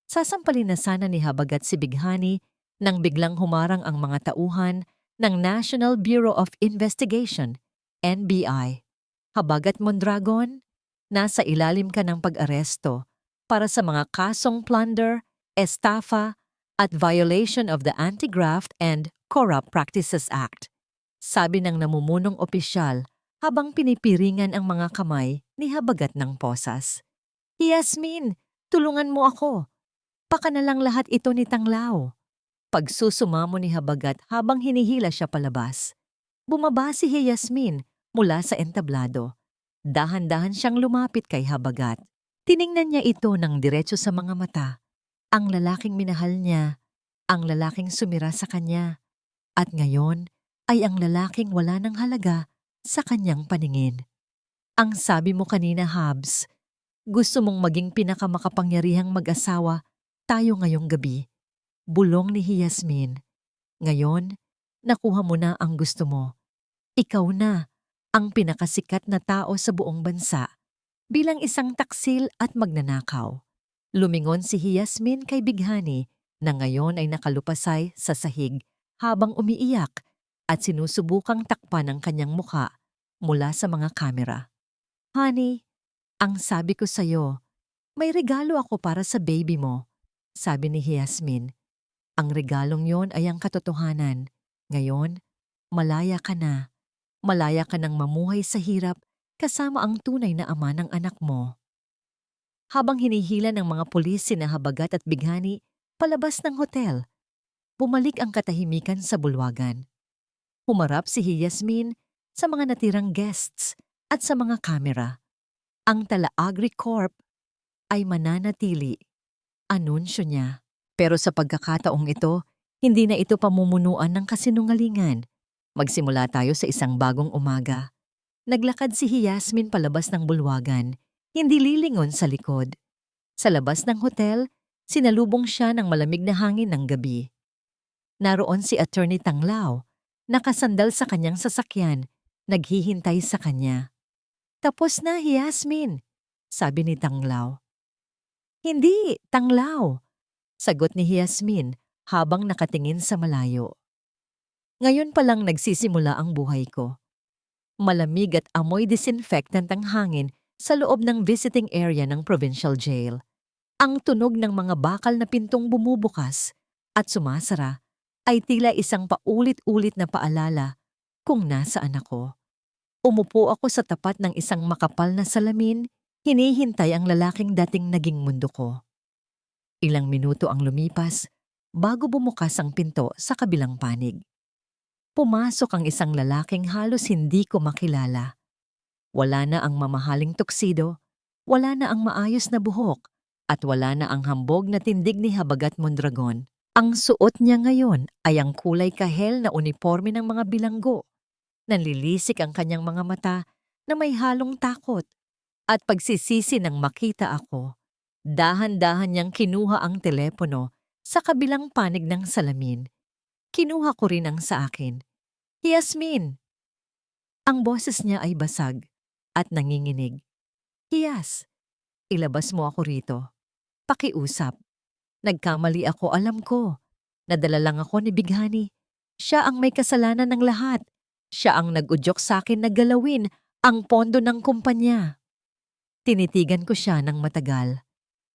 Sasampalin na sana ni Habagat si Bighani nang biglang humarang ang mga tauhan ng National Bureau of Investigation, NBI. Habagat Mondragon, nasa ilalim ka ng pag-aresto para sa mga kasong plunder, estafa, at violation of the Anti-Graft and Corrupt Practices Act. Sabi ng namumunong opisyal habang pinipiringan ang mga kamay ni Habagat ng posas. Yasmin, tulungan mo ako. Baka na lang lahat ito ni Tanglao. Pagsusumamo ni Habagat habang hinihila siya palabas. Bumaba si Yasmin mula sa entablado. Dahan-dahan siyang lumapit kay Habagat. Tiningnan niya ito ng diretso sa mga mata. Ang lalaking minahal niya, ang lalaking sumira sa kanya, at ngayon ay ang lalaking wala ng halaga sa kanyang paningin. Ang sabi mo kanina, Habs, gusto mong maging pinakamakapangyarihang mag-asawa tayo ngayong gabi. Bulong ni Yasmin. Ngayon, nakuha mo na ang gusto mo. Ikaw na ang pinakasikat na tao sa buong bansa bilang isang taksil at magnanakaw. Lumingon si Yasmin kay Bighani na ngayon ay nakalupasay sa sahig habang umiiyak at sinusubukang takpan ang kanyang mukha mula sa mga kamera. Honey, ang sabi ko sa'yo, may regalo ako para sa baby mo. sabi ni Yasmin. Ang regalong yon ay ang katotohanan. Ngayon, malaya ka na. Malaya ka ng mamuhay sa hirap kasama ang tunay na ama ng anak mo. Habang hinihila ng mga pulis sina Habagat at Bighani palabas ng hotel, bumalik ang katahimikan sa bulwagan. Humarap si Yasmin sa mga natirang guests at sa mga kamera. Ang Tala-Agri Corp ay mananatili. Anunsyo niya. Pero sa pagkakataong ito, hindi na ito pamumunuan ng kasinungalingan. Magsimula tayo sa isang bagong umaga. Naglakad si Yasmin palabas ng bulwagan, hindi lilingon sa likod. Sa labas ng hotel, sinalubong siya ng malamig na hangin ng gabi. Naroon si Attorney Tanglao, nakasandal sa kanyang sasakyan, naghihintay sa kanya. Tapos na, Yasmin, sabi ni Tanglao. Hindi, Tanglao, sagot ni Yasmin habang nakatingin sa malayo. Ngayon pa lang nagsisimula ang buhay ko. Malamig at amoy disinfectant ang hangin sa loob ng visiting area ng provincial jail. Ang tunog ng mga bakal na pintong bumubukas at sumasara ay tila isang paulit-ulit na paalala kung nasaan ako. Umupo ako sa tapat ng isang makapal na salamin, hinihintay ang lalaking dating naging mundo ko. Ilang minuto ang lumipas bago bumukas ang pinto sa kabilang panig. Pumasok ang isang lalaking halos hindi ko makilala. Wala na ang mamahaling tuksido, wala na ang maayos na buhok, at wala na ang hambog na tindig ni Habagat Mondragon. Ang suot niya ngayon ay ang kulay kahel na uniforme ng mga bilanggo. Nanlilisik ang kanyang mga mata na may halong takot at pagsisisi nang makita ako. Dahan-dahan niyang kinuha ang telepono sa kabilang panig ng salamin. Kinuha ko rin ang sa akin. Yasmin! Ang boses niya ay basag at nanginginig. Hiyas, ilabas mo ako rito. Pakiusap. Nagkamali ako, alam ko. Nadala lang ako ni Bighani. Siya ang may kasalanan ng lahat. Siya ang nag-udyok sa akin na galawin ang pondo ng kumpanya. Tinitigan ko siya ng matagal.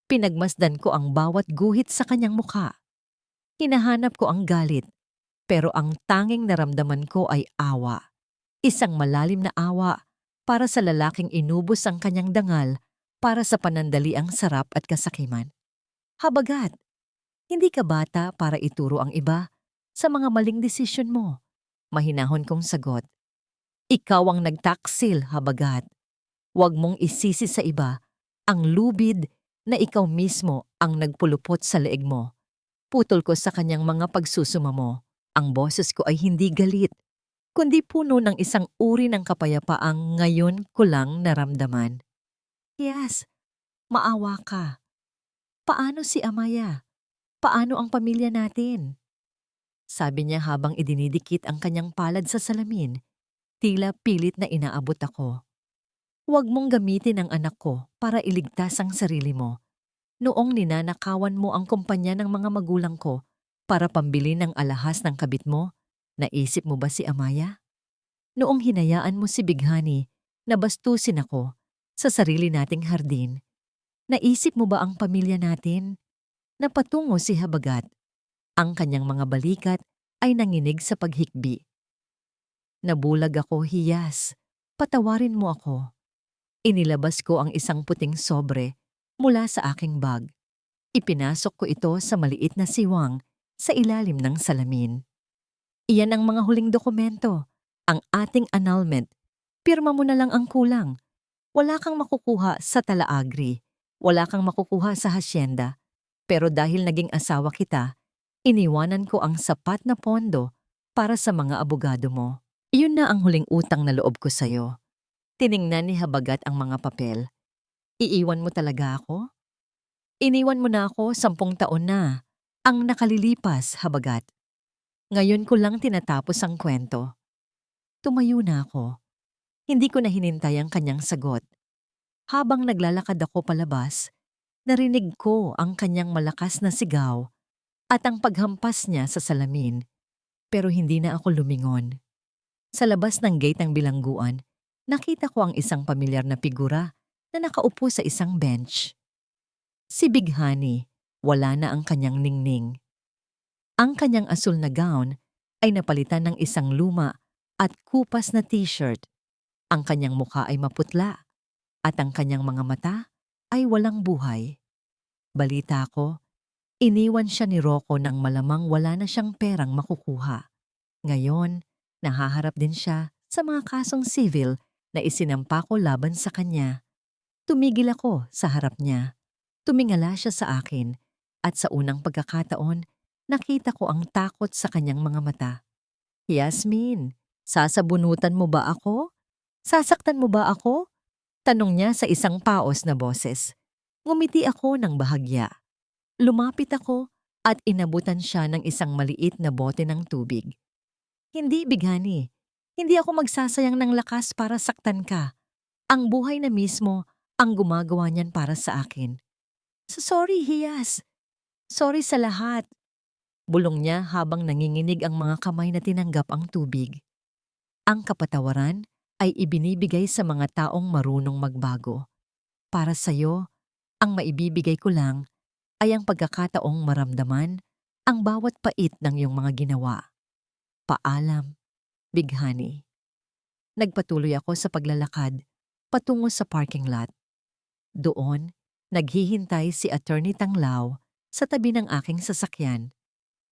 Pinagmasdan ko ang bawat guhit sa kanyang mukha. Hinahanap ko ang galit, pero ang tanging naramdaman ko ay awa. Isang malalim na awa para sa lalaking inubos ang kanyang dangal para sa panandaliang sarap at kasakiman. Habagat, hindi ka bata para ituro ang iba sa mga maling desisyon mo. Mahinahon kong sagot. Ikaw ang nagtaksil, Habagat. Huwag mong isisi sa iba ang lubid na ikaw mismo ang nagpulupot sa leeg mo. Putol ko sa kanyang mga pagsusuma mo. Ang boses ko ay hindi galit, kundi puno ng isang uri ng kapayapaang ngayon ko lang naramdaman. Yes, maawa ka. Paano si Amaya? Paano ang pamilya natin? Sabi niya habang idinidikit ang kanyang palad sa salamin, tila pilit na inaabot ako. Huwag mong gamitin ang anak ko para iligtas ang sarili mo. Noong ninanakawan mo ang kumpanya ng mga magulang ko para pambili ng alahas ng kabit mo, naisip mo ba si Amaya? Noong hinayaan mo si Bighani na bastusin ako sa sarili nating hardin, naisip mo ba ang pamilya natin? Napatungo si Habagat. Ang kanyang mga balikat ay nanginig sa paghikbi. Nabulag ako, Hiyas. Patawarin mo ako. Inilabas ko ang isang puting sobre mula sa aking bag. Ipinasok ko ito sa maliit na siwang sa ilalim ng salamin. Iyan ang mga huling dokumento, ang ating annulment. Pirma mo na lang ang kulang. Wala kang makukuha sa Tala-Agri, wala kang makukuha sa hasyenda. Pero dahil naging asawa kita, iniwanan ko ang sapat na pondo para sa mga abogado mo. Iyon na ang huling utang na loob ko sa'yo. Tiningnan ni Habagat ang mga papel. Iiwan mo talaga ako? Iniwan mo na ako 10 taon na. Ang nakalilipas, Habagat. Ngayon ko lang tinatapos ang kwento. Tumayo na ako. Hindi ko na hinintay ang kanyang sagot. Habang naglalakad ako palabas, narinig ko ang kanyang malakas na sigaw at ang paghampas niya sa salamin. Pero hindi na ako lumingon. Sa labas ng gate ng bilangguan, nakita ko ang isang pamilyar na figura na nakaupo sa isang bench. Si Bighani, Wala na ang kanyang ningning. Ang kanyang asul na gown ay napalitan ng isang luma at kupas na t-shirt. Ang kanyang mukha ay maputla at ang kanyang mga mata ay walang buhay. Balita ko, iniwan siya ni Rocco nang malamang wala na siyang perang makukuha. Ngayon, nahaharap din siya sa mga kasong civil na isinampa ko laban sa kanya. Tumigil ako sa harap niya. Tumingala siya sa akin at sa unang pagkakataon, nakita ko ang takot sa kanyang mga mata. Yasmin, sasabunutan mo ba ako? Sasaktan mo ba ako? Tanong niya sa isang paos na boses. Ngumiti ako ng bahagya. Lumapit ako at inabutan siya ng isang maliit na bote ng tubig. Hindi, Bigani. Hindi ako magsasayang ng lakas para saktan ka. Ang buhay na mismo ang gumagawa niyan para sa akin. Sorry, Hiyas. Sorry sa lahat. Bulong niya habang nanginginig ang mga kamay na tinanggap ang tubig. Ang kapatawaran ay ibinibigay sa mga taong marunong magbago. Para sa'yo, ang maibibigay ko lang ay ang pagkakataong maramdaman ang bawat pait ng iyong mga ginawa. Paalam, Bighani. Nagpatuloy ako sa paglalakad patungo sa parking lot. Doon, naghihintay si Attorney Tanglao sa tabi ng aking sasakyan.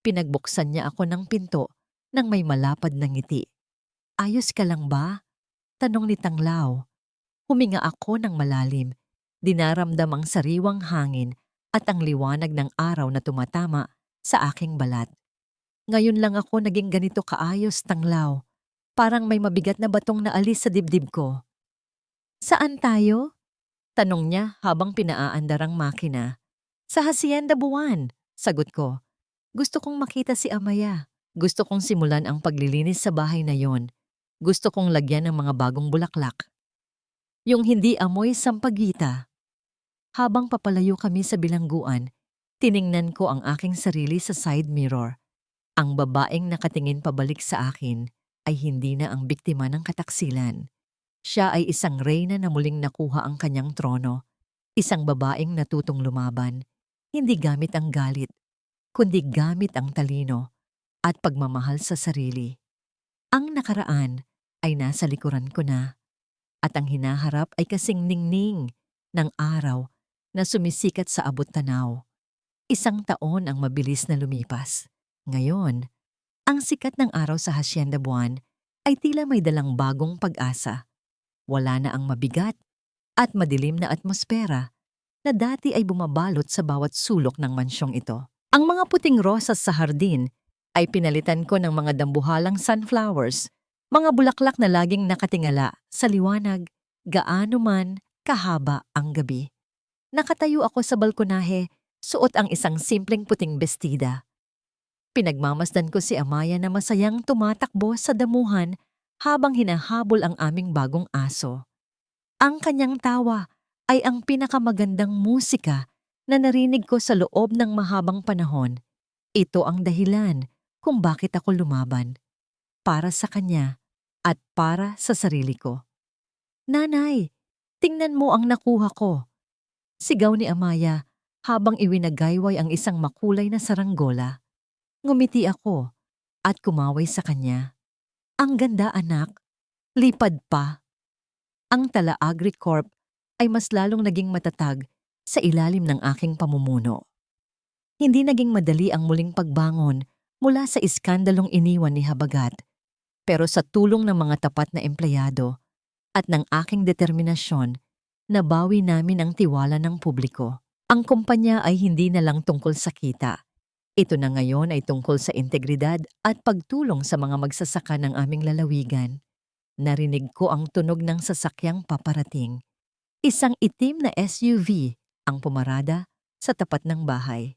Pinagbuksan niya ako ng pinto nang may malapad na ngiti. Ayos ka lang ba? Tanong ni Tanglao. Huminga ako ng malalim. Dinaramdam ang sariwang hangin at ang liwanag ng araw na tumatama sa aking balat. Ngayon lang ako naging ganito kaayos, Tanglao. Parang may mabigat na batong naalis sa dibdib ko. Saan tayo? Tanong niya habang pinaaandar ang makina. Sa Hacienda Buwan, sagot ko. Gusto kong makita si Amaya. Gusto kong simulan ang paglilinis sa bahay na yon. Gusto kong lagyan ng mga bagong bulaklak. Yung hindi amoy sampagita. Habang papalayo kami sa bilangguan, tiningnan ko ang aking sarili sa side mirror. Ang babaeng nakatingin pabalik sa akin ay hindi na ang biktima ng kataksilan. Siya ay isang reyna na muling nakuha ang kanyang trono. Isang babaeng natutong lumaban, hindi gamit ang galit, kundi gamit ang talino at pagmamahal sa sarili. Ang nakaraan ay nasa likuran ko na at ang hinaharap ay kasing ningning ng araw na sumisikat sa abot tanaw. Isang taon ang mabilis na lumipas. Ngayon, ang sikat ng araw sa Hacienda Buwan ay tila may dalang bagong pag-asa. Wala na ang mabigat at madilim na atmosfera na dati ay bumabalot sa bawat sulok ng mansyong ito. Ang mga puting rosas sa hardin ay pinalitan ko ng mga dambuhalang sunflowers, mga bulaklak na laging nakatingala sa liwanag, gaano man kahaba ang gabi. Nakatayo ako sa balkonahe, suot ang isang simpleng puting bestida. Pinagmamasdan ko si Amaya na masayang tumatakbo sa damuhan habang hinahabol ang aming bagong aso. Ang kanyang tawa ay ang pinakamagandang musika na narinig ko sa loob ng mahabang panahon. Ito ang dahilan kung bakit ako lumaban. Para sa kanya at para sa sarili ko. Nanay, tingnan mo ang nakuha ko. Sigaw ni Amaya habang iwinagayway ang isang makulay na saranggola. Ngumiti ako at kumaway sa kanya. Ang ganda, anak. Lipad pa. Ang Tala AgriCorp ay mas lalong naging matatag sa ilalim ng aking pamumuno. Hindi naging madali ang muling pagbangon mula sa iskandalong iniwan ni Habagat. Pero sa tulong ng mga tapat na empleyado at ng aking determinasyon, nabawi namin ang tiwala ng publiko. Ang kumpanya ay hindi na lang tungkol sa kita. Ito na ngayon ay tungkol sa integridad at pagtulong sa mga magsasaka ng aming lalawigan. Narinig ko ang tunog ng sasakyang paparating. Isang itim na SUV ang pumarada sa tapat ng bahay.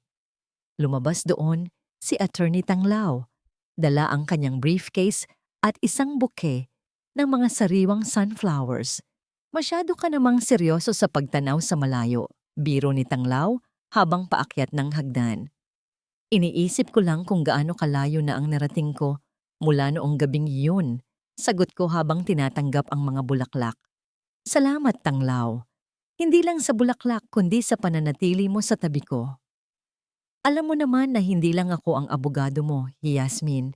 Lumabas doon si Attorney Tanglao. Dala ang kanyang briefcase at isang bouquet ng mga sariwang sunflowers. Masyado ka namang seryoso sa pagtanaw sa malayo, biro ni Tanglao habang paakyat ng hagdan. Iniisip ko lang kung gaano kalayo na ang narating ko mula noong gabing iyon, sagot ko habang tinatanggap ang mga bulaklak. Salamat, Tanglao. Hindi lang sa bulaklak kundi sa pananatili mo sa tabi ko. Alam mo naman na hindi lang ako ang abogado mo, Yasmin.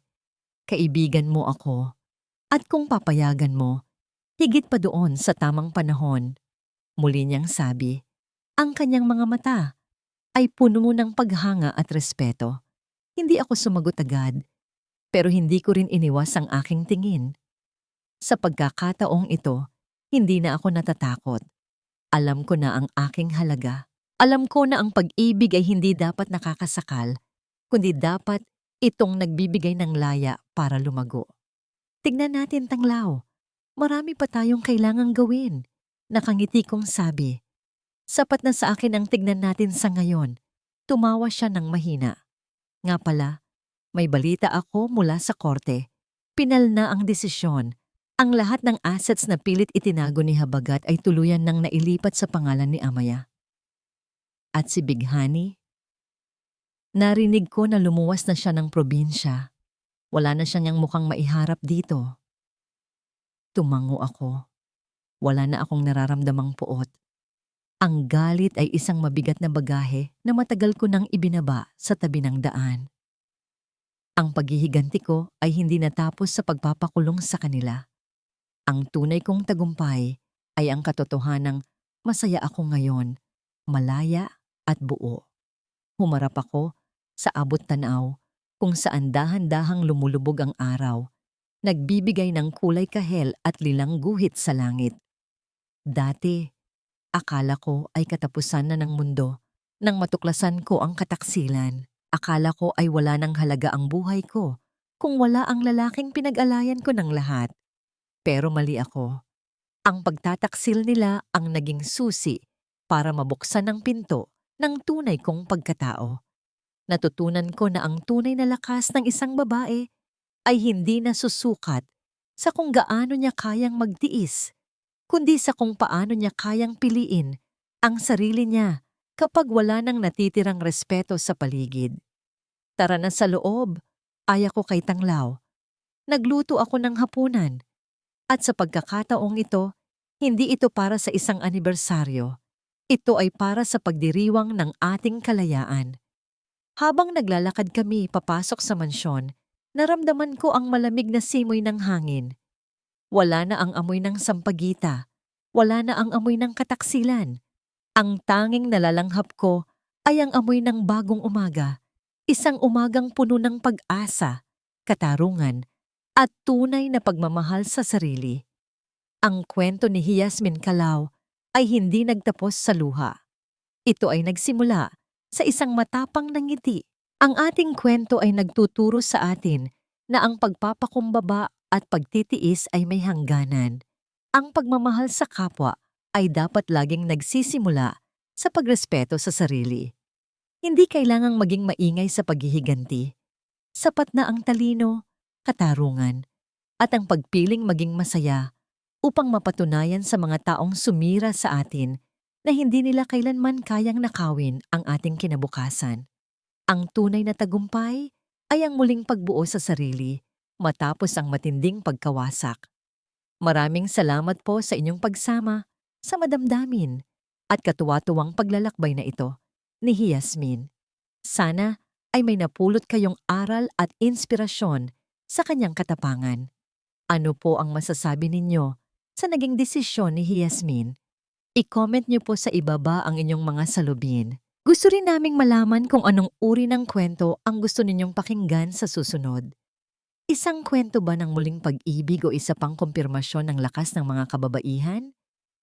Kaibigan mo ako. At kung papayagan mo, higit pa doon sa tamang panahon. Muli niyang sabi, ang kanyang mga mata ay puno ng paghanga at respeto. Hindi ako sumagot agad, pero hindi ko rin iniwas ang aking tingin. Sa pagkakataong ito, hindi na ako natatakot. Alam ko na ang aking halaga. Alam ko na ang pag-ibig ay hindi dapat nakakasakal, kundi dapat itong nagbibigay ng laya para lumago. Tignan natin, Tanglaw. Marami pa tayong kailangang gawin. Nakangiti kong sabi. Sapat na sa akin ang tignan natin sa ngayon. Tumawa siya ng mahina. Nga pala, may balita ako mula sa korte. Pinal na ang desisyon. Ang lahat ng assets na pilit itinago ni Habagat ay tuluyan nang nailipat sa pangalan ni Amaya. At si Bighani? Narinig ko na lumuwas na siya ng probinsya. Wala na siyang mukhang maiharap dito. Tumango ako. Wala na akong nararamdamang puot. Ang galit ay isang mabigat na bagahe na matagal ko nang ibinaba sa tabi ng daan. Ang paghihiganti ko ay hindi natapos sa pagpapakulong sa kanila. Ang tunay kong tagumpay ay ang katotohanang masaya ako ngayon, malaya at buo. Humarap ako sa abot tanaw kung saan dahan-dahang lumulubog ang araw, nagbibigay ng kulay kahel at lilang guhit sa langit. Dati, akala ko ay katapusan na ng mundo nang matuklasan ko ang kataksilan. Akala ko ay wala ng halaga ang buhay ko kung wala ang lalaking pinag-alayan ko ng lahat. Pero mali ako. Ang pagtataksil nila ang naging susi para mabuksan ang pinto ng tunay kong pagkatao. Natutunan ko na ang tunay na lakas ng isang babae ay hindi nasusukat sa kung gaano niya kayang magtiis, kundi sa kung paano niya kayang piliin ang sarili niya kapag wala nang natitirang respeto sa paligid. Tara na sa loob, aya ko kay Tanglaw. Nagluto ako ng hapunan. At sa pagkakataong ito, hindi ito para sa isang anibersaryo. Ito ay para sa pagdiriwang ng ating kalayaan. Habang naglalakad kami papasok sa mansyon, naramdaman ko ang malamig na simoy ng hangin. Wala na ang amoy ng sampagita. Wala na ang amoy ng kataksilan. Ang tanging nalalanghap ko ay ang amoy ng bagong umaga. Isang umagang puno ng pag-asa, katarungan, at tunay na pagmamahal sa sarili. Ang kwento ni Yasmin Calao ay hindi nagtapos sa luha. Ito ay nagsimula sa isang matapang na ngiti. Ang ating kwento ay nagtuturo sa atin na ang pagpapakumbaba at pagtitiis ay may hangganan. Ang pagmamahal sa kapwa ay dapat laging nagsisimula sa pagrespeto sa sarili. Hindi kailangang maging maingay sa paghihiganti. Sapat na ang talino, katarungan, at ang pagpiling maging masaya upang mapatunayan sa mga taong sumira sa atin na hindi nila kailanman kayang nakawin ang ating kinabukasan. Ang tunay na tagumpay ay ang muling pagbuo sa sarili matapos ang matinding pagkawasak. Maraming salamat po sa inyong pagsama sa madamdamin at katuwa-tuwang paglalakbay na ito ni Yasmin. Sana ay may napulot kayong aral at inspirasyon sa kanyang katapangan. Ano po ang masasabi ninyo sa naging desisyon ni Yasmin? I-comment niyo po sa ibaba ang inyong mga salubin. Gusto rin naming malaman kung anong uri ng kwento ang gusto ninyong pakinggan sa susunod. Isang kwento ba ng muling pag-ibig o isa pang kumpirmasyon ng lakas ng mga kababaihan?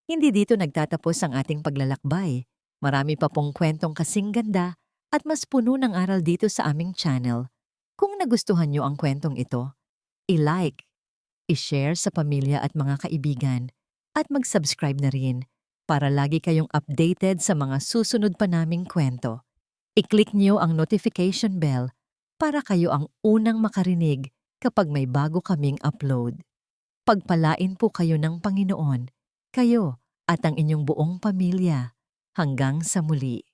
Hindi dito nagtatapos ang ating paglalakbay. Marami pa pong kwentong kasing ganda at mas puno ng aral dito sa aming channel. Kung nagustuhan niyo ang kwentong ito, i-like, i-share sa pamilya at mga kaibigan, at mag-subscribe na rin para lagi kayong updated sa mga susunod pa naming kwento. I-click niyo ang notification bell para kayo ang unang makarinig kapag may bago kaming upload. Pagpalain po kayo ng Panginoon, kayo at ang inyong buong pamilya. Hanggang sa muli.